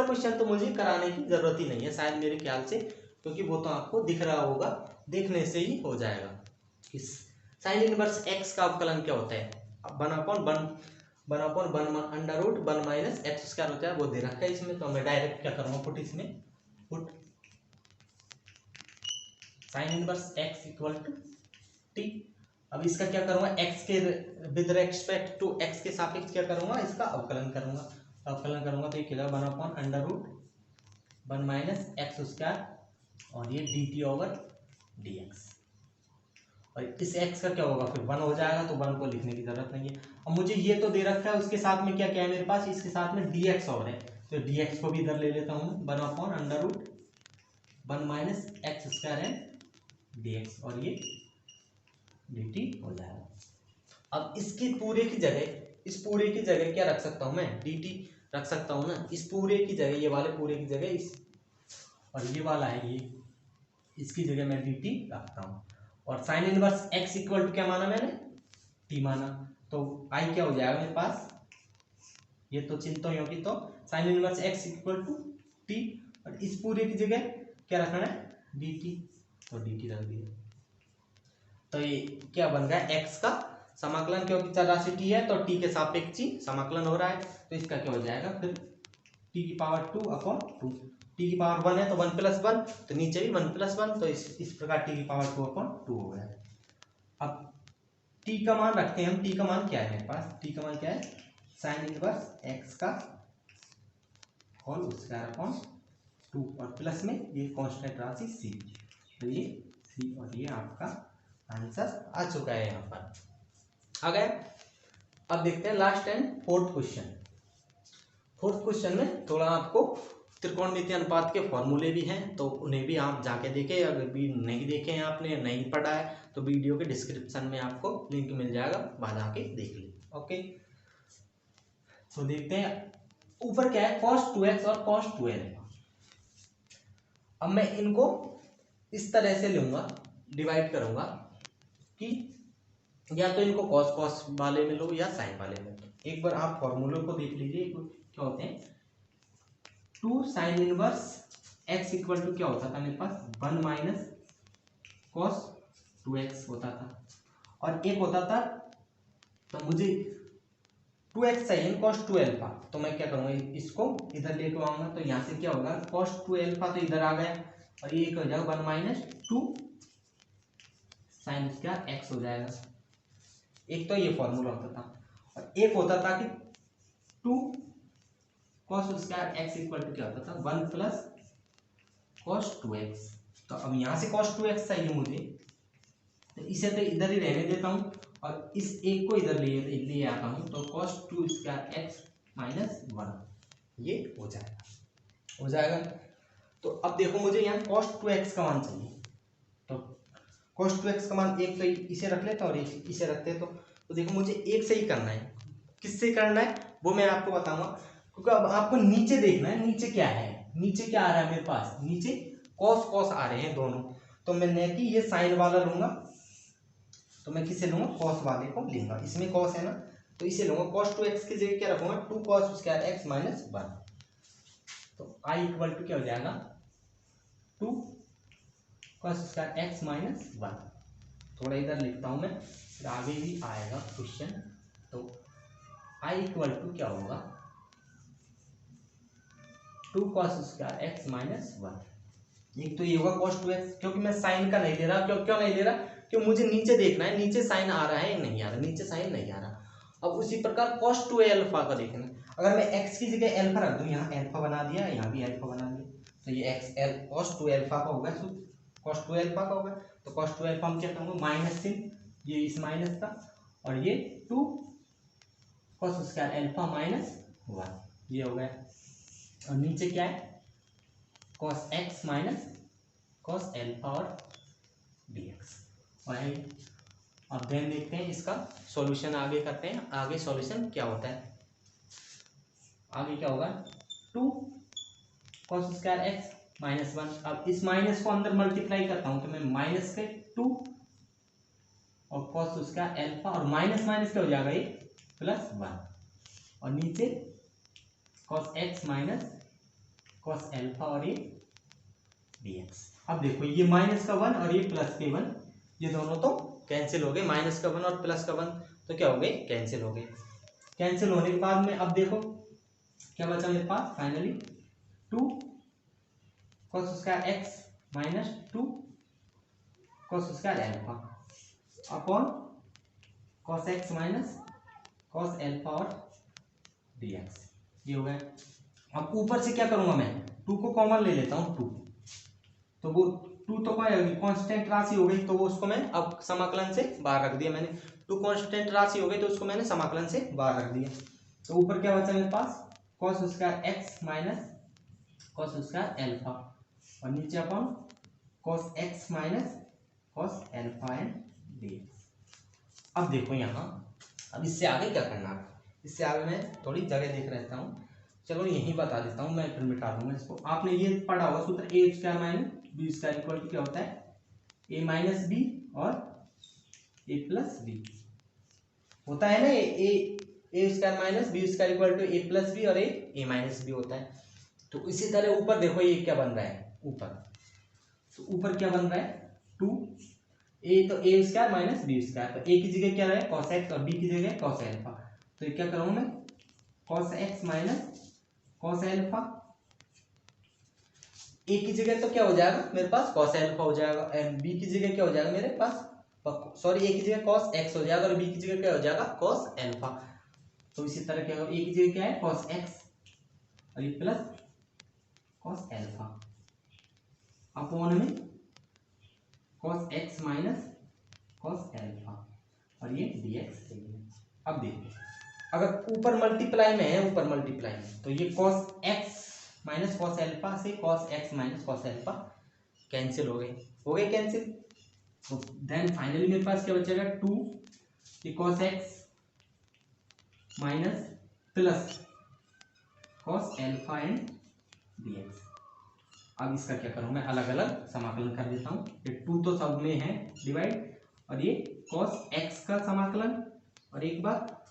क्वेश्चन तो मुझे कराने की जरूरत ही नहीं है शायद मेरे ख्याल से, क्योंकि वो तो आपको दिख रहा होगा, देखने से ही हो जाएगा। इस साइन इनवर्स x का अवकलन क्या होता है, 1/1 under root 1 minus x square होता है, वो दे रखा है इसमें, तो मैं डायरेक्ट क्या करूँगा पुट इसमें, put sine inverse x equal to t. अब इसका क्या करूँगा x के विद रेस्पेक्ट टू x के सापेक्ष क्या करूँगा, इसका अवकलन करूँगा, तो ये क्या 1 under root 1 minus x square, और ये dt ओवर dx, और इस x का क्या होगा फिर 1 हो जाएगा, तो 1 को लिखने की जरूरत नहीं है। अब मुझे ये तो दे रखा है, उसके साथ में क्या क्या है मेरे पास, इसके साथ में dx और है, तो dx को भी इधर ले लेता हूँ 1 under root 1 minus x square है dx, और ये dt हो जाएगा। अब इसकी पूरे की जगह, इस पूरे की जगह क्या रख सकता हूँ मैं, dt रख सकता हूँ ना, इस पूरे की जगह, ये वाले पूरे की जगह इस, और ये वाला है ये, इसकी जगह मैं dt रखता हूँ। और sine inverse x equal to क्या माना मैंने, t माना, तो i क्या हो जाएगा मेरे पास, ये तो चिन्ह होगी, तो sine inverse x equal to t, और इस पूरे की जगह क्या रखना है dt, तो dt रख दिया। तो ये क्या बन गया x का समाकलन, क्योंकि चर राशि t है तो t के सापेक्ष समाकलन हो रहा है, तो इसका क्या हो जाएगा फिर t की पावर 2 अपॉन 2, t की पावर 1 है तो 1 प्लस 1, तो नीचे भी 1 प्लस 1, तो इस प्रकार t की पावर 2 अपॉन 2 हो गया। अब t का मान रखते हैं हम, t का मान क्या है मेरे पास, t का मान क्या है साइन इनवर्स x का होल स्क्वायर अपॉन 2, और प्लस में ये कांस्टेंट राशि c, तो ये c, और ये आपका आंसर आ चुका है यहाँ पर, आ गया। अब देखते हैं लास्ट एंड फोर्थ क्वेश्चन में थोड़ा आपको त्रिकोणमितीय अनुपात के फॉर्मूले भी हैं, तो उन्हें भी आप जाके देखें, अगर भी नहीं देखे हैं आपने, नहीं पढ़ा है, तो वीडियो के डिस्क्रिप्शन में आपको लिंक मिल जाएगा, वहां जाके देख लें। ओके, तो देखते हैं ऊपर क्या है cos 2x और cos 2l है। अब मैं इनको इस तरह से लूंगा, डिवाइड करूंगा कि या तो इनको cos वाले में लो या साइन वाले में। एक बार आप फॉर्मूले को देख लीजिए, क्या होते हैं 2 sine inverse x equal to क्या होता था मेरे पास 1 माइनस cos 2x होता था, और एक होता था, तो मुझे 2x चाहिए cos 2 अल्फा, तो मैं क्या करूँगा इसको इधर लेके आऊँगा, तो यहाँ से क्या होगा cos 2 अल्फा तो इधर आ गया और ये हो जाएगा 1 माइनस 2 साइन स्क्वायर एक्स हो जाएगा। एक तो ये फॉर्मूला होता था और एक होता था कि 2 cos square x equal to क्या होता था 1 प्लस cos 2x। तो अब यहाँ से cos 2x चाहिए मुझे, तो इसे तो इधर ही रहने देता हूँ और इस एक को इधर ले आता हूँ, तो cos 2 स्क्वायर एक्स माइनस 1 ये हो जाएगा। तो अब देखो मुझे यहाँ cos 2x का मान चाहिए, तो cos 2x का मान एक तो इसे रख लेता और एक इसे रखते, तो देखो मुझे एक से ही करना है। किससे करना है वो मैं आपको बताऊंगा, क्योंकि अब आपको नीचे देखना है नीचे क्या है, नीचे क्या आ रहा है मेरे पास, नीचे cos आ रहे हैं दोनों, तो मैं न कि ये साइन वाला लूंगा, तो मैं किसे लूंगा cos वाले को लूंगा, इसमें cos है ना, तो इसे लूंगा cos 2x की जगह क्या रखूंगा 2 cos स्क्वायर एक्स माइनस 1। तो i इक्वल टू क्या हो जाएगा 2 cos स्क्वायर एक्स माइनस 1। थोड़ा इधर लिखता हूं मैं, फिर आगे भी आएगा क्वेश्चन। तो i इक्वल टू क्या होगा 2 cos स्क्वायर एक्स माइनस 1। एक तो ये होगा cos 2x, क्योंकि मैं साइन का नहीं ले रहा, क्यों नहीं ले रहा, क्योंकि मुझे नीचे देखना है नीचे साइन आ रहा है या नहीं आ रहा, नीचे साइन नहीं आ रहा। अब उसी प्रकार cos 2 अल्फा का देखना, अगर मैं x की जगह अल्फा रख दूं, यहाँ अल्फा बना दिया यहाँ भी अल्फा बना दिया, तो ये cos 2 अल्फा का होगा, cos 2 अल्फा का होगा। तो cos 2 अल्फा हम क्या करेंगे माइनस चिन्ह, ये इस माइनस का, और ये 2 cos स्क्वायर अल्फा माइनस 1 ये हो गया, और नीचे क्या है cos x minus cos alpha और dx। वही अब देन देखते हैं इसका सॉल्यूशन, आगे करते हैं, आगे सॉल्यूशन क्या होता है। आगे क्या होगा 2 cos स्क्वायर एक्स माइनस 1। अब इस माइनस को अंदर मल्टीप्लाई करता हूं, तो मैं माइनस के 2 और cos स्क्वायर अल्फा, और माइनस माइनस क्या हो जाएगा ये प्लस 1, और नीचे cos x minus cos alpha और ये dx। अब देखो ये माइनस का 1 और ये प्लस के 1, ये दोनों तो कैंसिल हो गए, माइनस का 1 और प्लस का 1 तो क्या हो गए कैंसिल हो गए। कैंसिल होने के बाद में अब देखो क्या बचा मेरे पास finally 2 cos square X minus 2 cos square alpha upon cos x minus cos alpha और dx ये हो गया। अब ऊपर से क्या करूंगा मैं 2 को कॉमन ले लेता हूं 2, तो वो 2 तो क्या होगी कांस्टेंट राशि हो गई, तो वो उसको मैं अब समाकलन से बाहर रख दिया मैंने, 2 कांस्टेंट राशि हो गई तो उसको मैंने समाकलन से बाहर रख दिया। तो ऊपर क्या बचा मेरे पास cos square X minus cos square alpha, और नीचे अपन cos x minus cos alpha and dx। अब देखो यहाँ, अब इससे आगे क्या करना है, इससे आगे मैं थोड़ी जगह देख रहता हूँ, चलो यही बता देता हूँ, मैं फिर मिटा दूंगा इसको। आपने ये पढ़ा होगा सूत्र A square minus B square equal to क्या होता है ए माइनस बी और ए प्लस बी होता है ना, A square minus B square equal to A plus B और ए माइनस बी होता है। तो इसी तरह ऊपर देखो ये क्या बन रहा है ऊपर, तो ऊपर क्या बन रहा है 2 ए, तो ए स्क्वायर माइनस बी स्क्वायर, तो ए की जगह क्या रहे cos x और बी की जगह cos अल्फा, तो क्या करूंगा मैं cos x minus cos alpha, A की जगह तो क्या हो जाएगा मेरे पास cos अल्फा हो जाएगा, एंड बी की जगह क्या हो जाएगा मेरे पास सॉरी ए की जगह cos x हो जाएगा और बी की जगह क्या हो जाएगा cos अल्फा। तो इसी तरह क्या होगा ए की जगह क्या है cos x और ये प्लस cos अल्फा अपॉन में cos x minus cos alpha और ये dx चाहिए। अब देखो अगर ऊपर मल्टीप्लाई में है, ऊपर मल्टीप्लाई में, तो ये cos x minus cos alpha से cos x minus cos alpha cancel हो गए कैंसिल। तो देन फाइनली मेरे पास क्या बचेगा 2 ये cos x minus plus cos alpha and dx। अब इसका क्या करूं मैं अलग अलग समाकलन कर देता हूं, ये 2 तो सब में है डिवाइड, और ये cos x का समाकलन और एक बार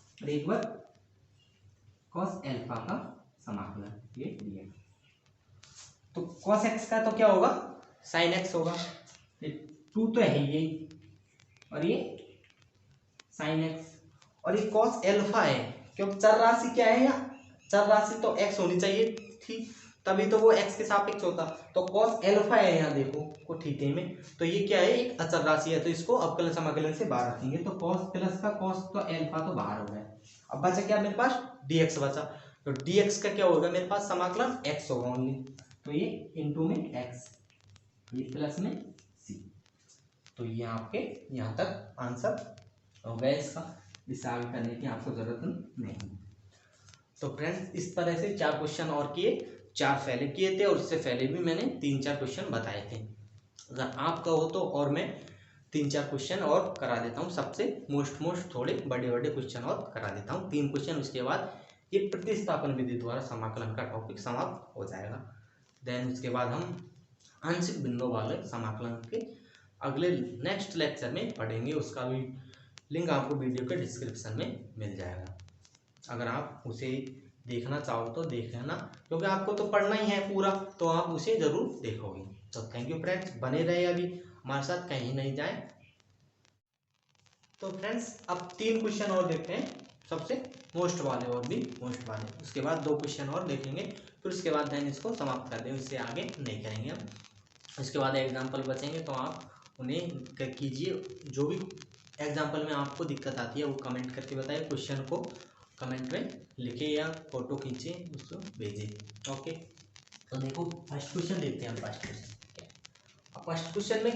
cos अल्फा का समाकलन ये dx। तो cos x का तो क्या होगा sin x होगा, ये 2 तो है ये और ये sin x, और ये cos अल्फा है क्योंकि चर राशि क्या है यहाँ, चर राशि तो x होनी चाहिए थी, तभी तो वो x के सापेक्ष होता। तो cos एल्फा है यहाँ देखो को थीटे में, तो ये क्या है, एक अचर राशि है, तो इसको अवकलन समाकलन से बाहर रखेंगे। तो cos प्लस का cos तो एल्फा तो बाहर हो गया। अब बचा क्या मेरे पास, dx बचा। तो dx का क्या होगा मेरे पास, समाकलन x होगा ओनली, तो ये इंटू में x, ये प्लस में c। तो ये आपके यहाँ तक आंसर हो गया इसका, इससे आगे करने की आपको जरूरत नहीं। तो फ्रेंड्स इस तरह से 4 क्वेश्चन और किए, 4 पहले किए थे और उससे पहले भी मैंने 3-4 क्वेश्चन बताए थे। अगर आपका हो तो और मैं 3-4 क्वेश्चन और करा देता हूँ, सबसे मोस्ट थोड़े बड़े क्वेश्चन और करा देता हूँ, 3 क्वेश्चन, उसके बाद ये प्रतिस्थापन विधि द्वारा समाकलन का टॉपिक समाप्त हो जाएगा। देन उसके बाद हम आंशिक बिंदु वाले समाकलन के अगले नेक्स्ट लेक्चर में पढ़ेंगे, उसका भी लिंक आपको वीडियो के डिस्क्रिप्शन में मिल जाएगा। अगर आप उसे देखना चाहो तो देख लेना, क्योंकि आपको तो पढ़ना ही है पूरा, तो आप उसे जरूर देखोगे। तो थैंक यू फ्रेंड्स, बने रहे अभी हमारे साथ, कहीं नहीं जाए। तो फ्रेंड्स अब 3 क्वेश्चन और देखते हैं, सबसे मोस्ट वाले और भी मोस्ट वाले, उसके बाद 2 क्वेश्चन और देखेंगे, फिर उसके बाद देन इसको समाप्त कर देंगे, इससे आगे नहीं करेंगे हम। उसके बाद एग्जाम्पल बचेंगे, तो आप उन्हें कीजिए, जो भी एग्जाम्पल में आपको दिक्कत आती है वो कमेंट करके बताइए, क्वेश्चन को कमेंट में लिखे या फोटो खींचे उसको भेजें। ओके, तो देखो फर्स्ट क्वेश्चन देखते हैं हम। फर्स्ट क्वेश्चन, अब फर्स्ट क्वेश्चन में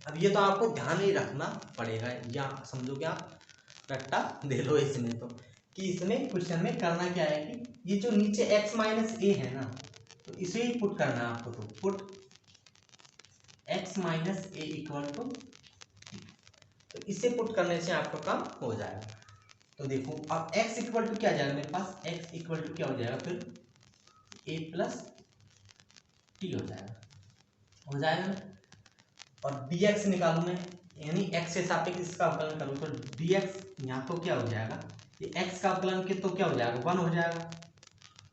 अब ये तो आपको ध्यान ही रखना पड़ेगा, या समझो कि आप रट्टा दे लो इसमें, तो कि इसमें क्वेश्चन में करना क्या है कि ये जो नीचे x माइनस ए है ना, तो इसे ही पुट करना है आपको। तो put x minus a equal to, तो इसे पुट करने से आपका काम हो जाएगा। तो देखो अब x इक्वल टू क्या आ जाएगा मेरे पास, x इक्वल टू क्या हो जाएगा फिर, a प्लस टी हो जाएगा और dx निकालू मैं, यानी x के सापेक्ष इसका अवकलन करूँ, तो dx यहाँ तो क्या हो जाएगा, ये x का अवकलन के तो क्या हो जाएगा 1 हो जाएगा,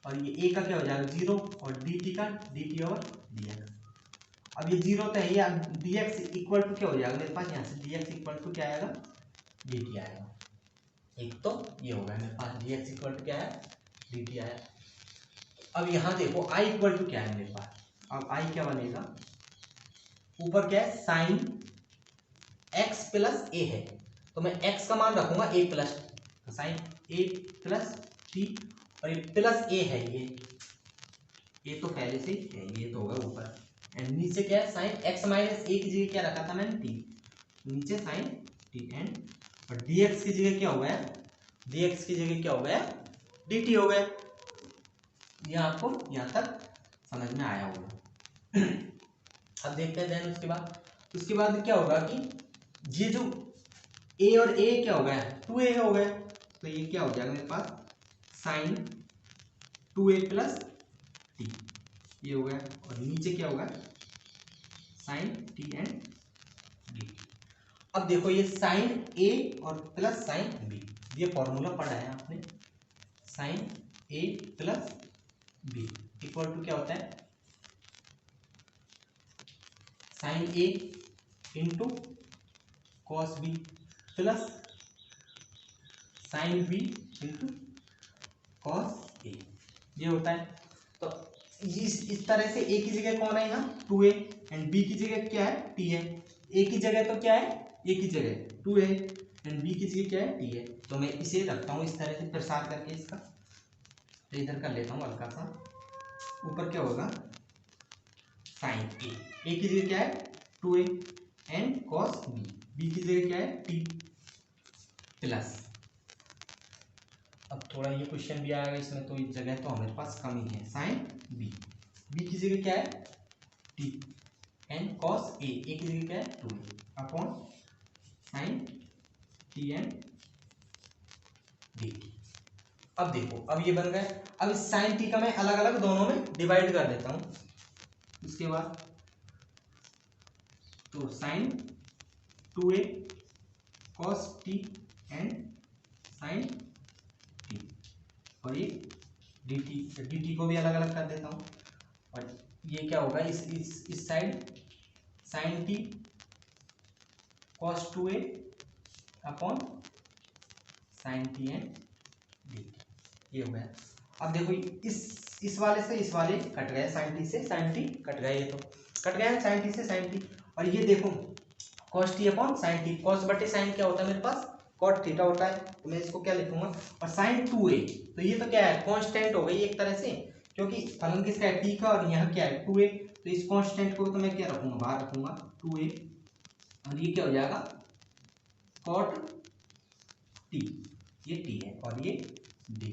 और ये a का क्या हो जाएगा 0, और dt का dt ओवर dx। अब ये 0 तो है, ये dx इक्वल टू क्या हो जाएगा मेरे पास, यहाँ से dx इक्वल टू क्या आएगा, dt आएगा। एक तो ये हो गया मेरे पास, dx इक्वल टू क्या है, dt आया। अब यहाँ देखो i इक्वल टू क्या है मेरे पास, अब i क्या बनेगा, ऊपर क्या है साइन x प्लस ए है, तो मैं x का मान रखूंगा a प्लस, तो साइन a प्लस टी, और ये प्लस a है, ये तो पहले से है, ये तो होगा ऊपर, एंड नीचे क्या है साइन x माइनस ए की जगह क्या रखा था मैंने t, नीचे साइन t, एंड और dx की जगह क्या हो गया, dx की जगह क्या हो गया, dt हो गया। ये आपको यहाँ तक समझ में आया होगा। अब देखते हैं देन उसके बाद क्या होगा कि ये जो a और a क्या हो गया 2a हो गया, तो ये क्या हो जाएगा मेरे पास साइन 2a प्लस टी, ये हो गया, और नीचे क्या होगा साइन t एंड dt। अब देखो ये साइन a और प्लस साइन b, ये फॉर्मूला पढ़ा है आपने, sine a plus b equal to क्या होता है, sine a into cos b प्लस sine b into cos a, ये होता है। तो इस तरह से a की जगह कौन है यहाँ 2a, एंड b की जगह क्या है t है, a की जगह तो क्या है, a की जगह 2a एंड b की जगह क्या है t है, तो मैं इसे रखता हूँ इस तरह से प्रसार करके इसका, तो इधर कर लेता हूँ हल्का सा, ऊपर क्या होगा साइन a की जगह क्या है 2a एंड कॉस b की जगह क्या है t प्लस, अब थोड़ा ये क्वेश्चन भी आएगा इसमें, तो इस जगह तो हमारे पास कम ही है, साइन b की जगह क्या है t एंड कॉस a की जगह क्या है 2a upon sine t and dt। अब देखो अब ये बन गए, अब इस साइन t का मैं अलग अलग दोनों में डिवाइड कर देता हूँ, उसके बाद तो sine 2a cos t and sine t, और ये dt को भी अलग अलग कर देता हूँ, और ये क्या होगा इस side sine t cos 2a upon sine t and d t. ये हो गया। अब देखो इस वाले से इस वाले कट गए, साइन टी से साइन टी कट गए, ये तो कट गए साइन टी से साइन टी। और ये देखो cos T upon sine T, cos बटे साइन क्या होता है मेरे पास, कॉट थीटा होता है, तो मैं इसको क्या लिखूंगा, और साइन 2a, तो ये तो क्या है कांस्टेंट हो गई एक तरह से, क्योंकि फलन किसका है टी का, और यहाँ क्या है 2a, तो इस कांस्टेंट को तो मैं क्या रखूंगा, बाहर रखूंगा 2a, और ये क्या हो जाएगा कॉट टी, ये टी है और ये डी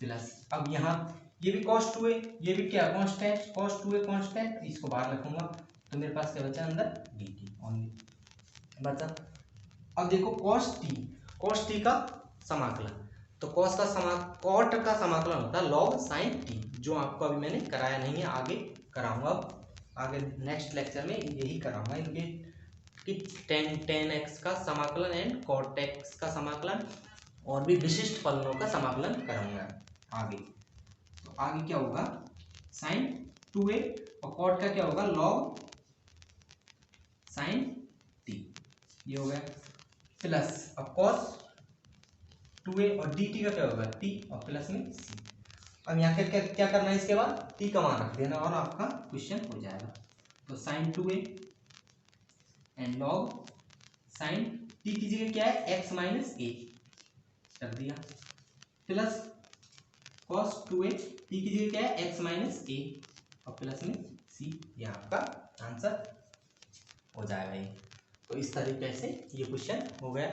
प्लस, अब यहाँ ये भी cos 2a, ये भी क्या कांस्टेंट, cos 2a कांस्टेंट, इसको बाहर रखूंगा, तो मेरे पास क्या बचा अंदर dt ओनली बचा। अब देखो cos t का समाकलन, तो cos का cot का समाकलन होता है log sin t, जो आपको अभी मैंने कराया नहीं है, आगे कराऊंगा, अब आगे नेक्स्ट लेक्चर में यही कराऊंगा इनके कि tan x का समाकलन एंड cot x का समाकलन और भी विशिष्ट फलनों का समाकलन कराऊंगा आगे। तो आगे क्या होगा sin 2a और cot का क्या होगा log sin t, ये हो गया प्लस, अब cos 2a और dt का क्या होगा t और प्लस में c। अब यहाँ क्या क्या करना है, इसके बाद t का मान रख देना और आपका क्वेश्चन हो जाएगा। तो sin 2a and log sin t की जगह क्या है x माइनस a कर दिया, प्लस cos 2a t की जगह क्या है x माइनस a और प्लस में c, ये आपका आंसर हो जाएगा ये। तो इस तरीके से ये क्वेश्चन हो गया।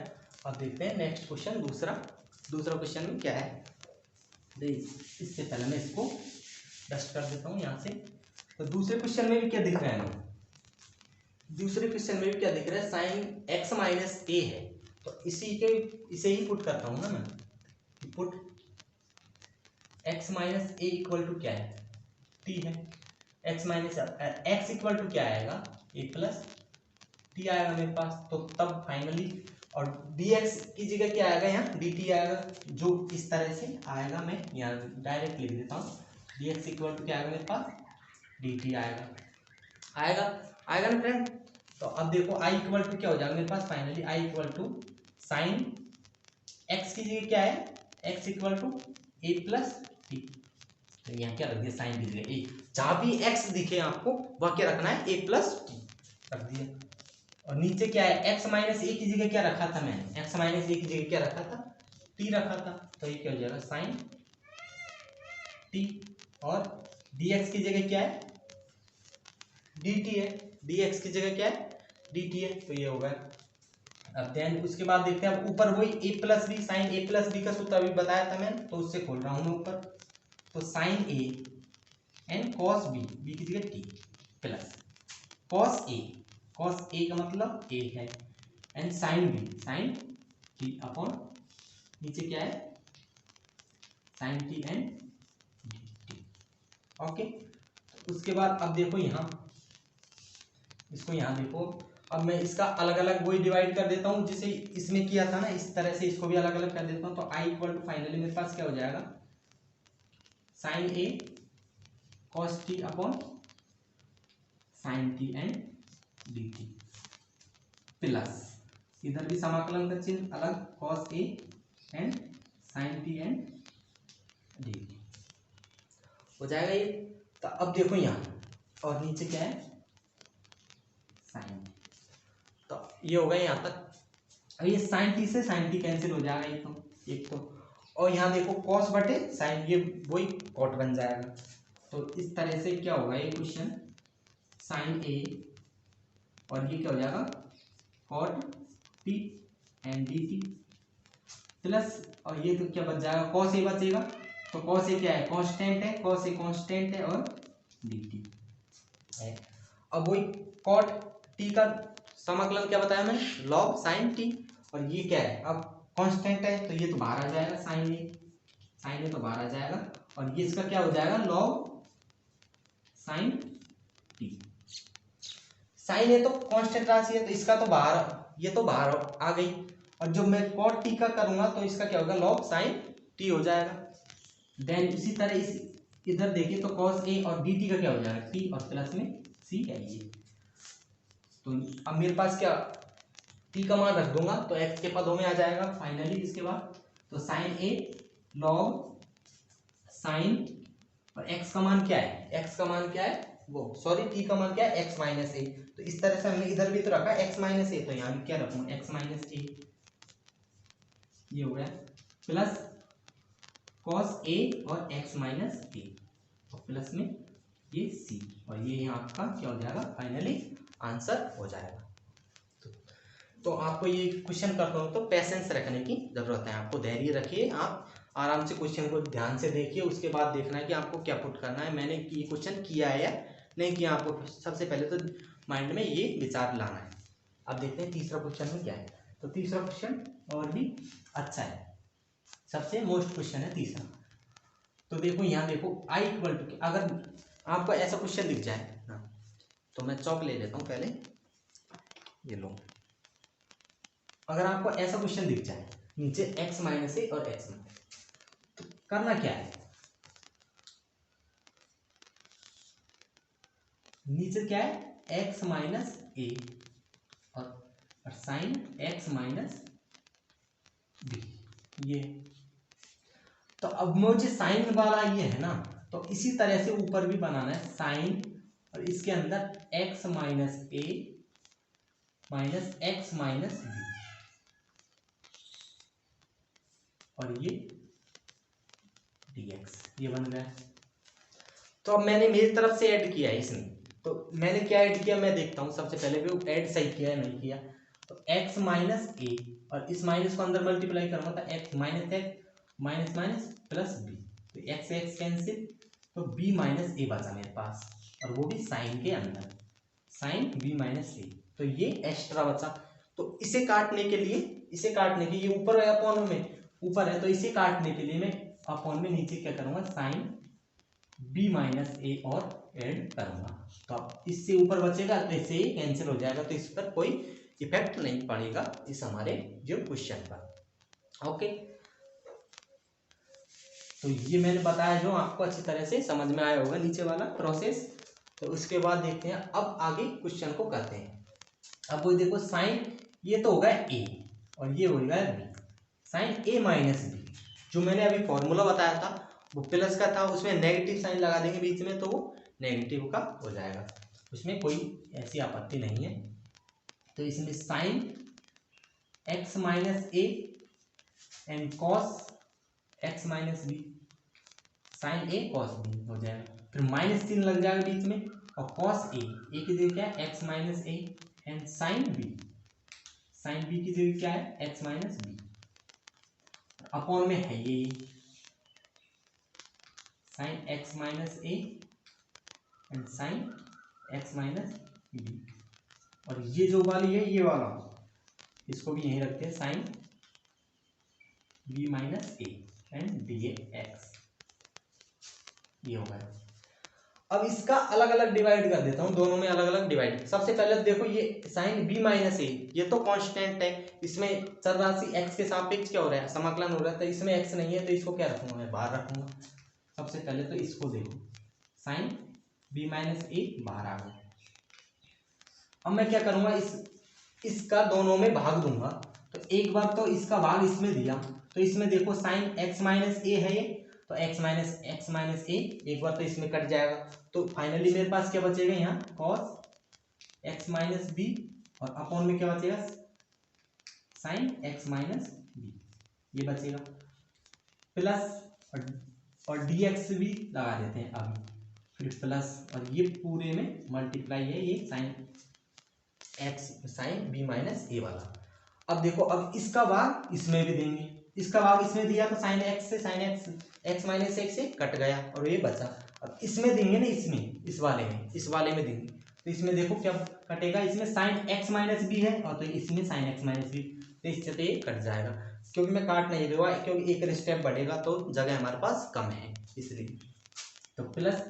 अब देखते हैं नेक्स्ट क्वेश्चन, दूसरा क्वेश्चन में क्या है, इससे पहले मैं इसको डस्ट कर देता हूँ यहाँ से। तो दूसरे क्वेश्चन में भी क्या दिख रहा है, दूसरे क्वेश्चन में भी क्या दिख रहा है, साइन x माइनस a है, तो इसे ही पुट करता हूँ ना मैं, put x minus a equal to क्या है t है, x minus x equal to क्या आएगा a प्लस t आएगा मेरे पास, तो तब फाइनली, और dx की जगह क्या आएगा यहाँ dt आएगा, जो इस तरह से आएगा, मैं यहाँ डायरेक्ट लिख देता हूँ, dx इक्वल टू क्या आएगा मेरे पास dt आएगा ना फ्रेंड। तो अब देखो i इक्वल टू क्या हो जाएगा मेरे पास, finally i equal to sine x की जगह क्या है x equal to a plus T, तो यहाँ क्या रख दिया साइन की जगह a, जहाँ भी x दिखे आपको वह क्या रखना है a प्लस टी रख दिया, और नीचे क्या है x माइनस a की जगह क्या रखा था मैंने, x माइनस a की जगह क्या रखा था t रखा था, तो ये क्या हो जाएगा साइन t, और dx की जगह क्या है dt है, dx की जगह क्या है dt है, तो ये होगा। अब देन उसके बाद देखते हैं, अब ऊपर वही a plus b, sine a plus b का सूत्र अभी बताया था मैंने, तो उससे खोल रहा हूँ मैं ऊपर, तो sine a and cos b, b की जगह t प्लस कॉस a का मतलब a है, and sine b, sine t upon नीचे क्या है sine t and dt, okay. उसके बाद अब देखो यहाँ, इसको यहाँ देखो, अब मैं इसका अलग अलग वही डिवाइड कर देता हूँ जिसे इसमें किया था ना, इस तरह से इसको भी अलग अलग कर देता हूँ, तो i इक्वल टू फाइनली मेरे पास क्या हो जाएगा sine a cos t upon sine t and dt plus, इधर भी समाकलन का चिन्ह अलग, cos a and sine t and dt हो जाएगा ये। तो अब देखो यहाँ, और नीचे क्या है साइन, तो ये होगा यहाँ तक। अब ये साइन टी से साइन टी कैंसिल हो जाएगा एक तो, और यहाँ देखो कॉस बटे साइन, ये वही कॉट बन जाएगा, तो इस तरह से क्या होगा ये क्वेश्चन, साइन ए और ये क्या हो जाएगा cot t and d t plus, और ये तो क्या बच जाएगा कॉस ए बचेगा, तो कॉस ए क्या है कांस्टेंट है, कॉस ए कांस्टेंट है और डी टी है। अब वही कॉट टी का समाकलन क्या बताया मैंने लॉग साइन टी, और ये क्या है अब कांस्टेंट है, तो ये तो बाहर आ जाएगा साइन ए तो बाहर आ जाएगा, और ये इसका क्या हो जाएगा लॉग साइन टी, साइन ए तो कांस्टेंट राशि है, तो इसका तो बाहर, ये तो बाहर आ गई, और जब मैं कॉट टी का करूंगा तो इसका क्या होगा लॉग साइन टी हो जाएगा। देन इसी तरह इस इधर देखिए, तो कॉस ए और डी टी का क्या हो जाएगा टी और प्लस में सी है ये, तो अब मेरे पास क्या टी का मान रख दूंगा तो एक्स के पदों में आ जाएगा फाइनली। इसके बाद तो साइन ए लॉग साइन, और x का मान क्या है, x का मान क्या है वो सॉरी t का मान क्या है x माइनस ए। तो इस तरह से हमने इधर भी तो रखा x माइनस ए, तो यहाँ भी क्या रखूंगा x माइनस ए, ये हो गया प्लस cos a और x माइनस ए, और प्लस में ये c, और ये यहाँ आपका क्या हो जाएगा फाइनली आंसर हो जाएगा। तो आपको ये क्वेश्चन करता हूँ तो पेशेंस रखने की जरूरत है, आपको धैर्य रखिए, आप आराम से क्वेश्चन को ध्यान से देखिए, उसके बाद देखना है कि आपको क्या पुट करना है, मैंने ये क्वेश्चन किया है या नहीं किया, आपको सबसे पहले तो माइंड में ये विचार लाना है। अब देखते हैं तीसरा क्वेश्चन में क्या है। तो तीसरा क्वेश्चन और भी अच्छा है, सबसे मोस्ट क्वेश्चन है तीसरा। तो देखो यहाँ देखो आई इक्वल टू, अगर आपको ऐसा क्वेश्चन दिख जाए ना, तो मैं चौक ले लेता हूँ पहले, ये लो, अगर आपको ऐसा क्वेश्चन दिख जाए नीचे x माइनस ए और x माइनस, तो करना क्या है, नीचे क्या है x माइनस ए और साइन x माइनस बी, ये तो अब मुझे साइन वाला ये है ना, तो इसी तरह से ऊपर भी बनाना है साइन, और इसके अंदर x माइनस ए माइनस x माइनस बी, और ये dx, ये बन गया। तो अब मैंने मेरी तरफ से ऐड किया है इसमें, तो मैंने क्या ऐड किया मैं देखता हूँ सबसे पहले भी ऐड सही किया है नहीं किया। तो x माइनस ए और इस माइनस को अंदर मल्टीप्लाई करूंगा तो x minus minus plus b, तो x x कैंसिल, तो b माइनस ए बचा मेरे पास, और वो भी साइन के अंदर साइन b माइनस ए, तो ये एक्स्ट्रा बचा। तो इसे काटने के लिए, इसे काटने के लिए ऊपर है अपॉन में ऊपर है, तो इसे काटने के लिए मैं अपॉन में नीचे क्या करूंगा साइन b माइनस ए और ऐड करूंगा, तो अब इससे ऊपर बचेगा तो इससे ही कैंसिल हो जाएगा, तो इस पर कोई इफेक्ट नहीं पड़ेगा इस हमारे जो क्वेश्चन पर। ओके, तो ये मैंने बताया जो आपको अच्छी तरह से समझ में आया होगा नीचे वाला प्रोसेस। तो उसके बाद देखते हैं अब आगे क्वेश्चन को करते हैं। अब वो देखो साइन, ये तो होगा ए और ये होगा बी, साइन ए माइनस बी, जो मैंने अभी फॉर्मूला बताया था वो प्लस का था, उसमें नेगेटिव साइन लगा देंगे बीच में तो वो नेगेटिव का हो जाएगा, उसमें कोई ऐसी आपत्ति नहीं है। तो इसमें sine x minus A and cos x minus b, sine a cos b हो जाएगा, फिर माइनस 3 लग जाएगा बीच में, और कॉस ए की जगह क्या है x minus A and sine B की जगह क्या है एक्स माइनस बी, अपॉन में है ये sine x minus A and sine x minus b, और ये जो वाली है ये वाला इसको भी यहीं रखते हैं sine B minus A and d x, ये हो गया। अब इसका अलग अलग डिवाइड कर देता हूँ, दोनों में अलग अलग डिवाइड। सबसे पहले देखो ये साइन b माइनस ए, ये तो कांस्टेंट है, इसमें चर राशि x के सापेक्ष क्या हो रहा है समाकलन हो रहा है, तो इसमें x नहीं है तो इसको क्या रखूंगा मैं बाहर रखूंगा। सबसे पहले तो इसको देखो साइन b माइनस ए बाहर आ गया। अब मैं क्या करूंगा इसका दोनों में भाग दूंगा, तो एक बार तो इसका भाग इसमें दिया, तो इसमें देखो साइन x माइनस ए है ये, तो x माइनस ए एक बार तो इसमें कट जाएगा, तो फाइनली मेरे पास क्या बचेगा यहाँ cos x माइनस बी, और अपॉन में क्या बचेगा साइन x माइनस बी, ये बचेगा प्लस और dx भी लगा देते हैं अभी, फिर प्लस, और ये पूरे में मल्टीप्लाई है ये साइन बी माइनस ए वाला। अब देखो अब इसका भाग इसमें भी देंगे, इसका भाग इसमें दिया तो साइन एक्स से साइन एक्स माइनस एक्स से कट गया और ये बचा। अब इसमें देंगे ना, इसमें इस वाले में देंगे, तो इसमें देखो क्या कटेगा, इसमें साइन एक्स माइनस बी है और तो इसमें साइन एक्स माइनस बी, तो इससे तो ये कट जाएगा, क्योंकि मैं काट नहीं दूंगा क्योंकि एक स्टेप बढ़ेगा तो जगह हमारे पास कम है इसलिए। तो प्लस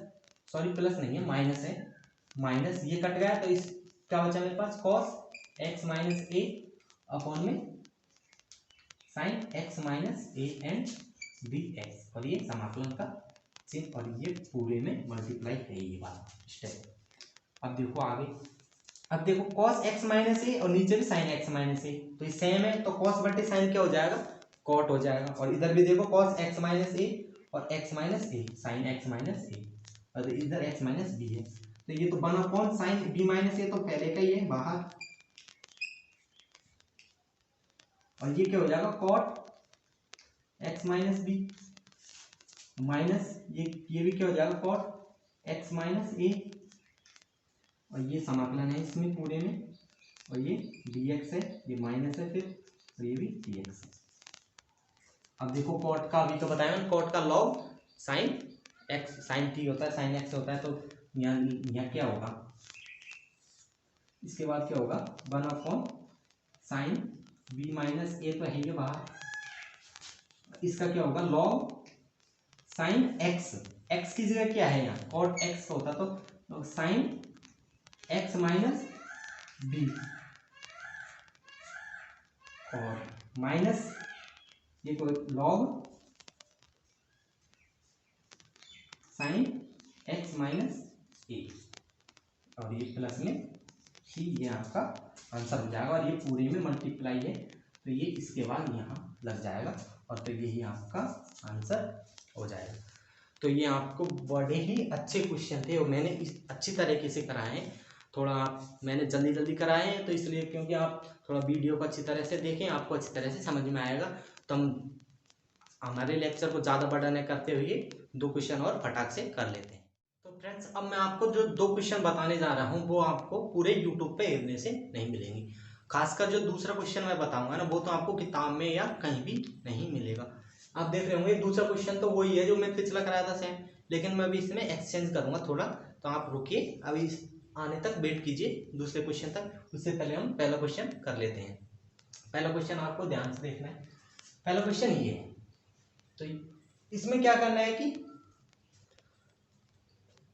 प्लस नहीं है माइनस है, माइनस ये कट गया, तो इस क्या बचा मेरे पास cos x minus a upon में sine x minus A and b x, और ये समाकलन का चिन्ह, और ये पूरे में मल्टीप्लाई है ये वाला स्टेप। अब देखो आगे, अब देखो cos x माइनस ए और नीचे भी sin x माइनस ए, तो ये सेम है, तो cos बटे साइन क्या हो जाएगा कॉट हो जाएगा, और इधर भी देखो कॉस एक्स माइनस ए और x minus a sign x minus ए, और इधर एक्स माइनस बी है, तो ये तो 1 साइन बी माइनस ए तो पहले का ही है बाहर, और ये क्या हो जाएगा cot x minus b minus ये भी क्या हो जाएगा कॉट एक्स माइनस ए, और ये समाकलन है इसमें पूरे में, और ये dx है, ये माइनस है फिर, तो ये भी dx है। अब देखो कॉट का अभी तो बताया मैंने, कॉट का log sine x sine t होता है, साइन एक्स होता है, तो यहाँ क्या होगा, इसके बाद क्या होगा 1 साइन बी माइनस ए तो है ये बाहर, इसका क्या होगा लॉग साइन एक्स, एक्स की जगह क्या है यहाँ कॉट एक्स का होता, तो साइन एक्स माइनस बी और माइनस ये को लॉग साइन एक्स माइनस ए, और ये प्लस में सी, ये आपका आंसर हो जाएगा, और ये पूरे में मल्टीप्लाई है, तो ये इसके बाद यहाँ लग जाएगा, और तो यही आपका आंसर हो जाएगा। तो ये आपको बड़े ही अच्छे क्वेश्चन थे, और मैंने इस अच्छी तरीके से कराए हैं, थोड़ा मैंने जल्दी जल्दी कराए हैं, तो इसलिए क्योंकि आप थोड़ा वीडियो को अच्छी तरह से देखें, आपको अच्छी तरह से समझ में आएगा, तो हम हमारे लेक्चर को ज़्यादा बड़ा न करते हुए 2 क्वेश्चन और फटाक से कर लेते हैं। तो फ्रेंड्स अब मैं आपको जो 2 क्वेश्चन बताने जा रहा हूँ वो आपको पूरे यूट्यूब पे इतने से नहीं मिलेंगे, खासकर जो दूसरा क्वेश्चन मैं बताऊंगा ना वो तो आपको किताब में या कहीं भी नहीं मिलेगा। आप देख रहे होंगे दूसरा क्वेश्चन तो वही है जो मैं पिछला कराया था सेम, लेकिन मैं अभी इसमें एक्सचेंज करूंगा थोड़ा, तो आप रुकिए अभी आने तक वेट कीजिए दूसरे क्वेश्चन तक, उससे पहले हम पहला क्वेश्चन कर लेते हैं। पहला क्वेश्चन आपको ध्यान से देखना है, पहला क्वेश्चन ये है, तो इसमें क्या करना है कि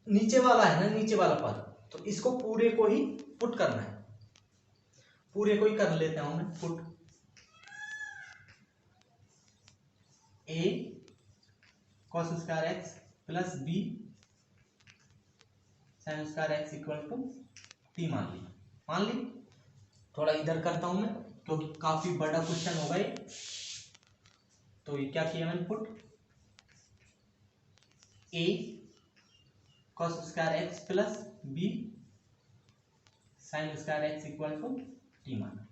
नीचे वाला है ना, नीचे वाला पद, तो इसको पूरे को ही पुट करना है, पूरे को ही कर लेता हूं मैं put, a cos square x plus b sine square x equal to T मान ली। थोड़ा इधर करता हूं मैं क्योंकि काफी बड़ा क्वेश्चन होगा ये, तो ये क्या किया मैंने put a cos square x plus b sine square x equal to T मान।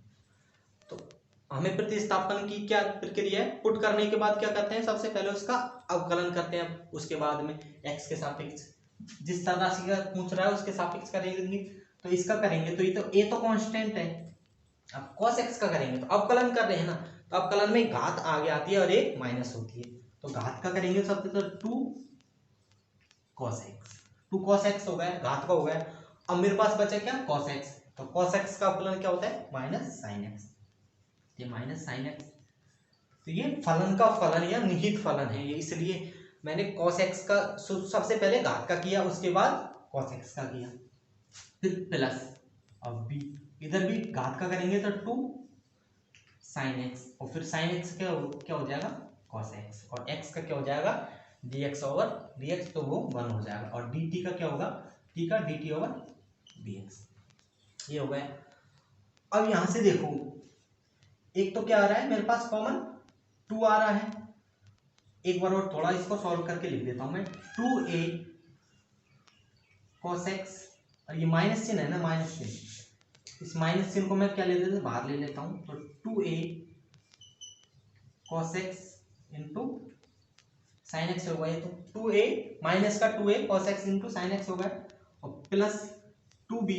तो हमें प्रतिस्थापन की क्या प्रक्रिया है, पुट करने के बाद क्या करते हैं, सबसे पहले उसका अवकलन करते हैं, उसके बाद में x के सापेक्ष जिस राशि का पूछ रहा है उसके सापेक्ष करेंगे, तो इसका करेंगे तो ये तो a तो कांस्टेंट है, अब cos x का करेंगे तो अवकलन कर रहे हैं ना, तो अवकलन में घात आगे आती है और एक माइनस होती है, तो घात का करेंगे सबसे तो 2 cos x हो गया, घात का हो गया। अब मेरे पास बचा क्या cos x, तो cos x का अवकलन क्या होता है माइनस साइन x, ये माइनस साइन एक्स, तो ये फलन का फलन या निहित फलन है, ये इसलिए मैंने cos x का सबसे पहले घात का किया, उसके बाद cos x का किया, फिर प्लस, अब b इधर भी घात का करेंगे तो 2 sin x, और फिर sin x क्या हो जाएगा cos x, और x का क्या हो जाएगा dx ओवर dx, तो वो 1 हो जाएगा, और dt का क्या होगा t का dt ओवर dx, ये हो गया। अब यहां से देखो एक तो क्या आ रहा है मेरे पास कॉमन 2 आ रहा है, एक बार और थोड़ा इसको सॉल्व करके लिख देता हूं मैं, 2a cos x, और ये माइनस चिन्ह है ना, माइनस चिन्ह, इस माइनस चिन्ह को मैं क्या ले लेता हूं बाहर ले लेता हूं, तो 2a cos x into sine x होगा, ये तो 2a माइनस का 2a cos x into sine x होगा, और plus 2b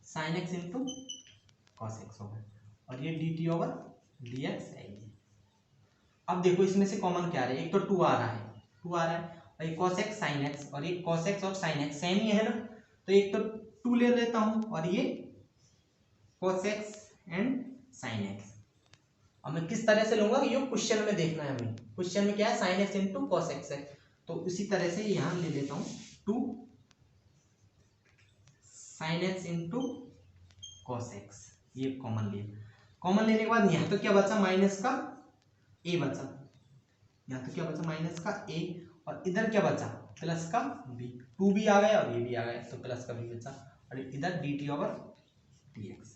sine x into cos x होगा, और ये dt ओवर dx है। अब देखो इसमें से कॉमन क्या आ रहा है, एक तो 2 आ रहा है, और ये cos x sin x, और ये cos x और sin x सेम ही है ना, तो एक तो 2 ले लेता हूं, और ये cos x and sin x। अब मैं किस तरह से लूंगा ये क्वेश्चन में देखना है, हमें क्वेश्चन में क्या है sin x into cos x है, तो उसी तरह से यहां ले लेता हूं 2 sin x into cos x, ये कॉमन लेने के बाद यहाँ तो क्या बचा माइनस का a बचा, यहाँ तो क्या बचा माइनस का a, और इधर क्या बचा प्लस का b, 2b आ गया और ये भी आ गया, तो प्लस का b बचा, और इधर dt ओवर dx।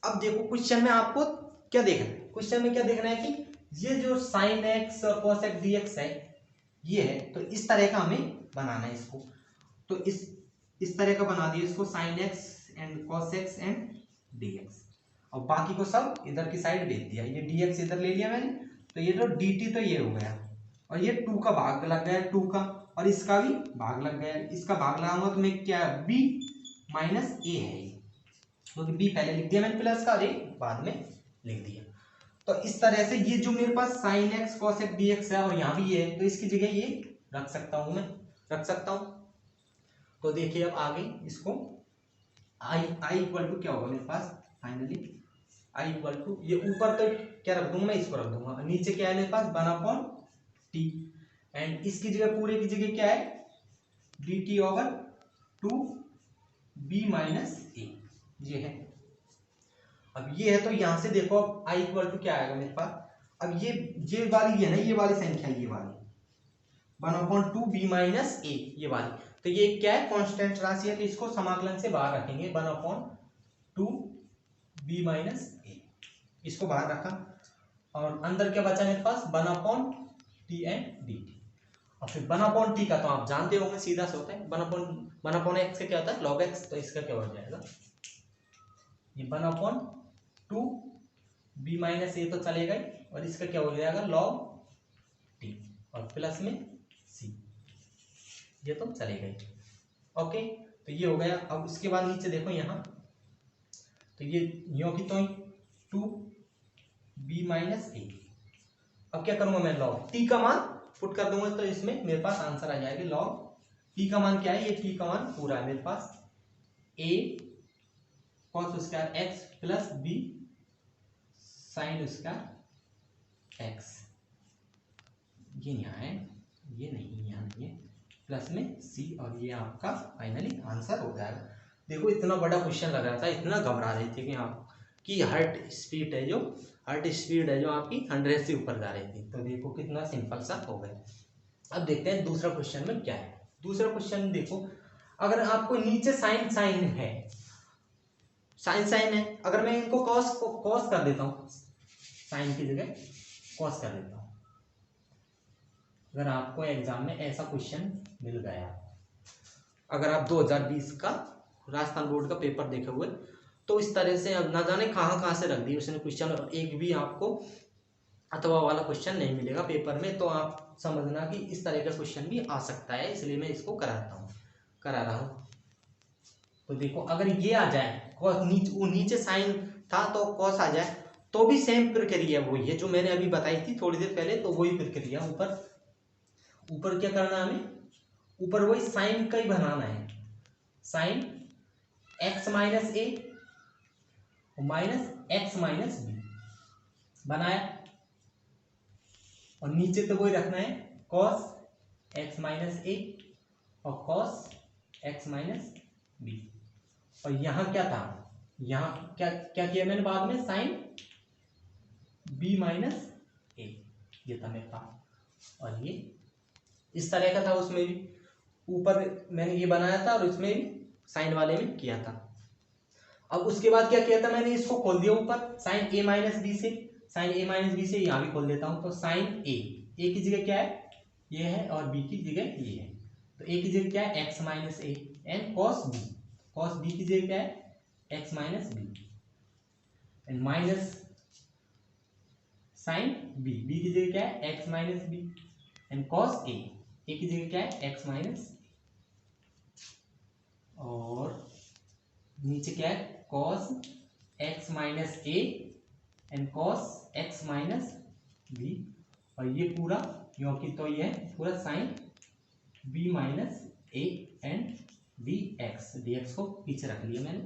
अब देखो क्वेश्चन में आपको क्या देखना है क्वेश्चन में, क्या देखना है कि ये जो साइन एक्स और कॉस एक्स डी एक्स है ये है, तो इस तरह का हमें बनाना है इसको। तो इस तरह का बना दिया इसको, sine x and cos x and d x, और बाकी को सब इधर की साइड भेज दिया। ये डी एक्स इधर ले लिया मैंने, तो ये जो डी टी तो ये हो गया, और ये 2 का भाग लग गया 2 का, और इसका भी भाग लग गया। इसका भाग लगाऊंगा तो मैं क्या बी माइनस ए है, क्योंकि बी पहले लिख दिया मैंने प्लस का, और ए बाद में लिख दिया। तो इस तरह से ये जो मेरे पास sine X cos X D X है और यहाँ भी ये है, तो इसकी जगह ये रख सकता हूँ, मैं रख सकता हूँ। तो देखिए अब आगे इसको आई इक्वल टू क्या होगा मेरे पास फाइनली, आई इक्वल टू ये ऊपर तो क्या रख दूंगा मैं, इसको रख दूंगा। नीचे क्या है मेरे पास 1 अपॉन टी, एंड इसकी जगह पूरे की जगह क्या है D T over 2 B minus A, ये है। अब ये है तो यहां से देखो अब आई इक्वल टू क्या आएगा मेरे पास, अब ये वाली है ना, ये वाली संख्या, ये वाली 1 अपॉन 2 बी माइनस ए, ये वाली, तो ये क्या है कांस्टेंट राशि है, तो इसको समाकलन से बाहर रखेंगे 1 अपॉन 2 बी माइनस ए, इसको बाहर रखा, और अंदर क्या बचा मेरे पास 1 upon T and d T. और फिर 1 अपॉन टी का तो आप जानते होंगे सीधा से होता है 1 अपॉन एक्स का क्या होता है लॉग एक्स, तो इसका क्या हो जाएगा ये 1 अपॉन 2 बी माइनस ए तो चलेगा ही, और इसका क्या हो जाएगा लॉग टी, और प्लस में सी, ये तो चलेगा ही। ओके, तो ये हो गया। अब उसके बाद नीचे देखो यहाँ, तो ये यो की तो 2 बी माइनस ए, अब क्या करूंगा मैं लॉग टी का मान पुट कर दूंगा, तो इसमें मेरे पास आंसर आ जाएगा लॉग टी का मान क्या है, ये टी का मान पूरा है मेरे पास ए कॉस उसका एक्स प्लस बी साइन उसका एक्स, ये यहाँ है, ये नहीं यहाँ नहीं है, प्लस में सी, और ये आपका फाइनली आंसर हो जाएगा। देखो इतना बड़ा क्वेश्चन लग रहा था, इतना घबरा रहे थे कि आपकी हार्ट स्पीड है जो आपकी 100 से ऊपर जा रही थी, तो देखो कितना सिंपल सा हो गया। अब देखते हैं दूसरा क्वेश्चन में क्या है। दूसरा क्वेश्चन देखो, अगर आपको नीचे साइन साइन है, अगर मैं इनको कॉस कर देता हूँ, साइन की जगह कॉस कर देता हूँ, अगर आपको एग्जाम में ऐसा क्वेश्चन मिल गया, अगर आप 2020 का राजस्थान बोर्ड का पेपर देखे हुए, तो इस तरह से अब ना जाने कहाँ से रख दी उसने क्वेश्चन, और एक भी आपको अथवा वाला क्वेश्चन नहीं मिलेगा पेपर में, तो आप समझना कि इस तरह का क्वेश्चन भी आ सकता है, इसलिए मैं इसको करा रहा हूँ। तो देखो अगर ये आ जाए नीचे साइन था तो कॉस आ जाए, तो भी सेम प्रक्रिया वही है जो मैंने अभी बताई थी थोड़ी देर पहले, तो वही प्रक्रिया ऊपर क्या करना है हमें, ऊपर वही साइन का ही बनाना है, साइन एक्स माइनस ए माइनस एक्स माइनस बी बनाया, और नीचे तो वही रखना है कॉस एक्स माइनस ए और कॉस एक्स माइनस बी। और यहाँ क्या था, यहाँ क्या किया मैंने बाद में साइन बी माइनस ए, ये था मेरे पास, और ये इस तरह का था, उसमें भी ऊपर मैंने ये बनाया था और उसमें भी साइन वाले में किया था। अब उसके बाद क्या किया था मैंने, इसको खोल दिया ऊपर साइन ए माइनस बी से, साइन ए माइनस बी से यहाँ भी खोल देता हूँ, तो साइन ए की जगह क्या है ये है, और बी की जगह ये है, तो ए की जगह क्या है x minus A and cos B की जगह क्या है x minus B, and minus sine B की जगह क्या है x minus B, and cos A की जगह क्या है एक्स माइनस, और नीचे क्या है cos x minus A and cos x minus b, और ये पूरा क्योंकि तो ये पूरा sine B minus A and d x को पीछे रख लिया मैंने।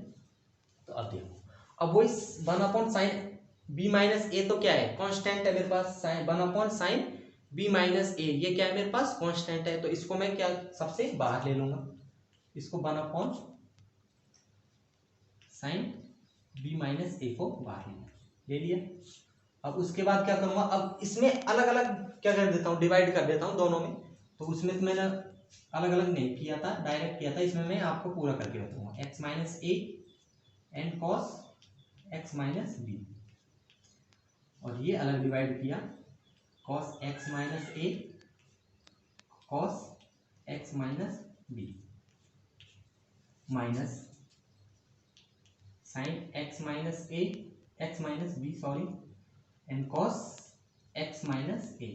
तो अब देखो, अब वही 1 upon sine B minus A तो क्या है कांस्टेंट है मेरे पास, sine 1 upon sine B minus A, ये क्या है मेरे पास कांस्टेंट है, तो इसको मैं क्या सबसे बाहर ले लूंगा, इसको 1 अपॉन साइन बी माइनस ए को बाहर ले लिया। अब उसके बाद क्या करूंगा, अब इसमें अलग अलग क्या कर देता हूँ, डिवाइड कर देता हूँ दोनों में, तो उसमें तो मैंने अलग अलग नहीं किया था, डायरेक्ट किया था, इसमें मैं आपको पूरा करके बताऊंगा x minus A and cos x minus b, और ये अलग डिवाइड किया, cos x minus a cos x minus b minus sin x minus a x minus b sorry and cos x minus a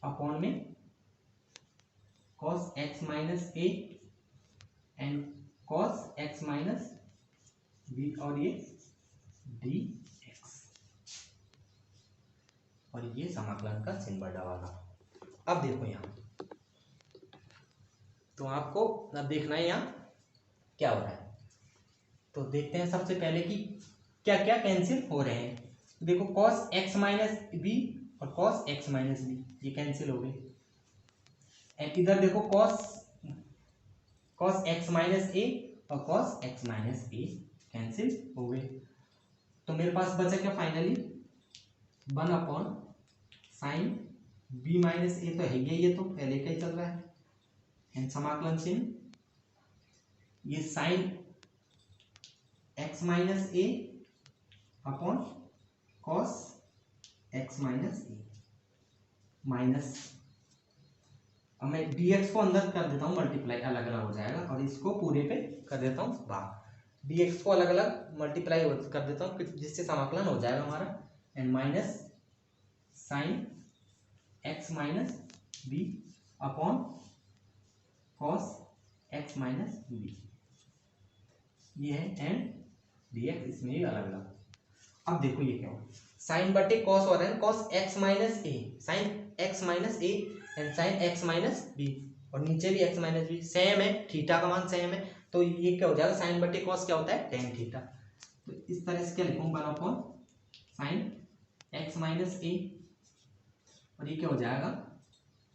upon में cos x minus A and cos x minus b और ये dx और ये समाकलन का चिन्ह बड़ा वाला। अब देखो यहाँ, तो आपको अब देखना है यहाँ क्या हो रहा है। तो देखते हैं सबसे पहले कि क्या क्या कैंसिल हो रहे हैं। देखो cos x माइनस बी और cos x माइनस बी ये कैंसिल हो गए। एंड इधर देखो cos x माइनस ए और cos x minus B cancel हो गए। तो मेरे पास बचा क्या finally 1 upon sine B minus A तो है ये तो पहले का ही चल रहा है एंड समाकलन चिन्ह ये sign x minus a upon cos x minus A minus, अब मैं dx को अंदर कर देता हूँ मल्टीप्लाई, अलग अलग हो जाएगा और इसको पूरे पे कर देता हूँ बाहर। dx को अलग अलग मल्टीप्लाई कर देता हूँ जिससे समाकलन हो जाएगा हमारा and minus sine x minus b upon cos x minus b ये है एंड dx इसमें भी अलग अलग। अब देखो ये क्या हो, साइन बटे कॉस हो रहा है cos x minus a sine x minus A and sine x minus b और नीचे भी x माइनस बी सेम है, थीटा का मान सेम है तो ये क्या हो जाएगा साइन बटे कॉस क्या होता है टेन थीटा। तो इस तरह से क्या लिखूंगा 1 अपॉन साइन x माइनस ए और ये क्या हो जाएगा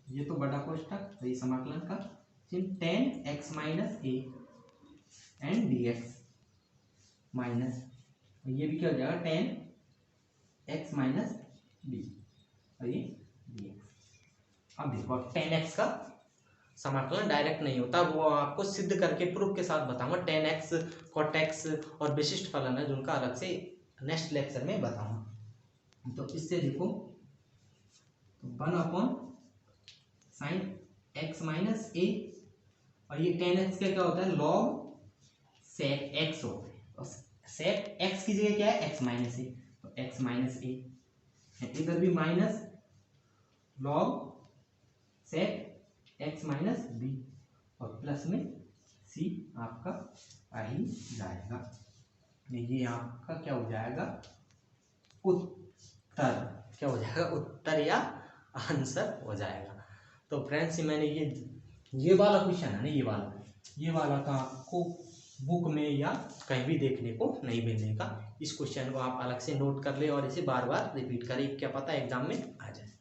ये तो बड़ा कोष्ठक तो ये समाकलन का चिन्ह ten x minus A and dx minus ये भी क्या हो जाएगा टेन x माइनस बी और ये dx। अब देखो टेन एक्स का समाकलन डायरेक्ट नहीं होता, वो आपको सिद्ध करके प्रूफ के साथ बताऊंगा। टेन एक्स कॉट एक्स और विशिष्ट फलन है जिनका अलग से नेक्स्ट लेक्चर में बताऊंगा। तो इससे देखो 1 अपॉन साइन x माइनस ए और ये टेन एक्स का क्या होता है लॉग सेक एक्स होता है और सेक एक्स की जगह क्या है x माइनस ए तो x माइनस ए, इधर भी minus log sec x minus b और प्लस में c आपका आ ही जाएगा। ये आपका क्या हो जाएगा उत्तर, क्या हो जाएगा उत्तर या आंसर हो जाएगा। तो फ्रेंड्स मैंने ये वाला क्वेश्चन है ना ये वाला तो आपको बुक में या कहीं भी देखने को नहीं मिलेगा। इस क्वेश्चन को आप अलग से नोट कर ले और इसे बार बार रिपीट करें, क्या पता एग्जाम में आ जाए।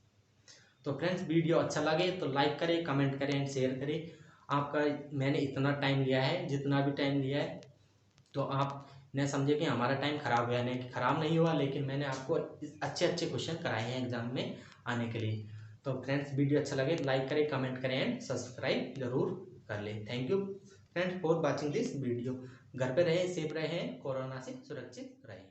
तो फ्रेंड्स वीडियो अच्छा लगे तो लाइक करें, कमेंट करें एंड शेयर करें। आपका मैंने इतना टाइम लिया है, जितना भी टाइम लिया है तो आप न समझे कि हमारा टाइम खराब हुआ, नहीं खराब नहीं हुआ, लेकिन मैंने आपको अच्छे अच्छे क्वेश्चन कराए हैं एग्जाम में आने के लिए। तो फ्रेंड्स वीडियो अच्छा लगे लाइक करें, कमेंट करें एंड सब्सक्राइब जरूर कर लें। Thank you friends for watching this video. घर पे रहें, सेफ रहें, कोरोना से सुरक्षित रहें।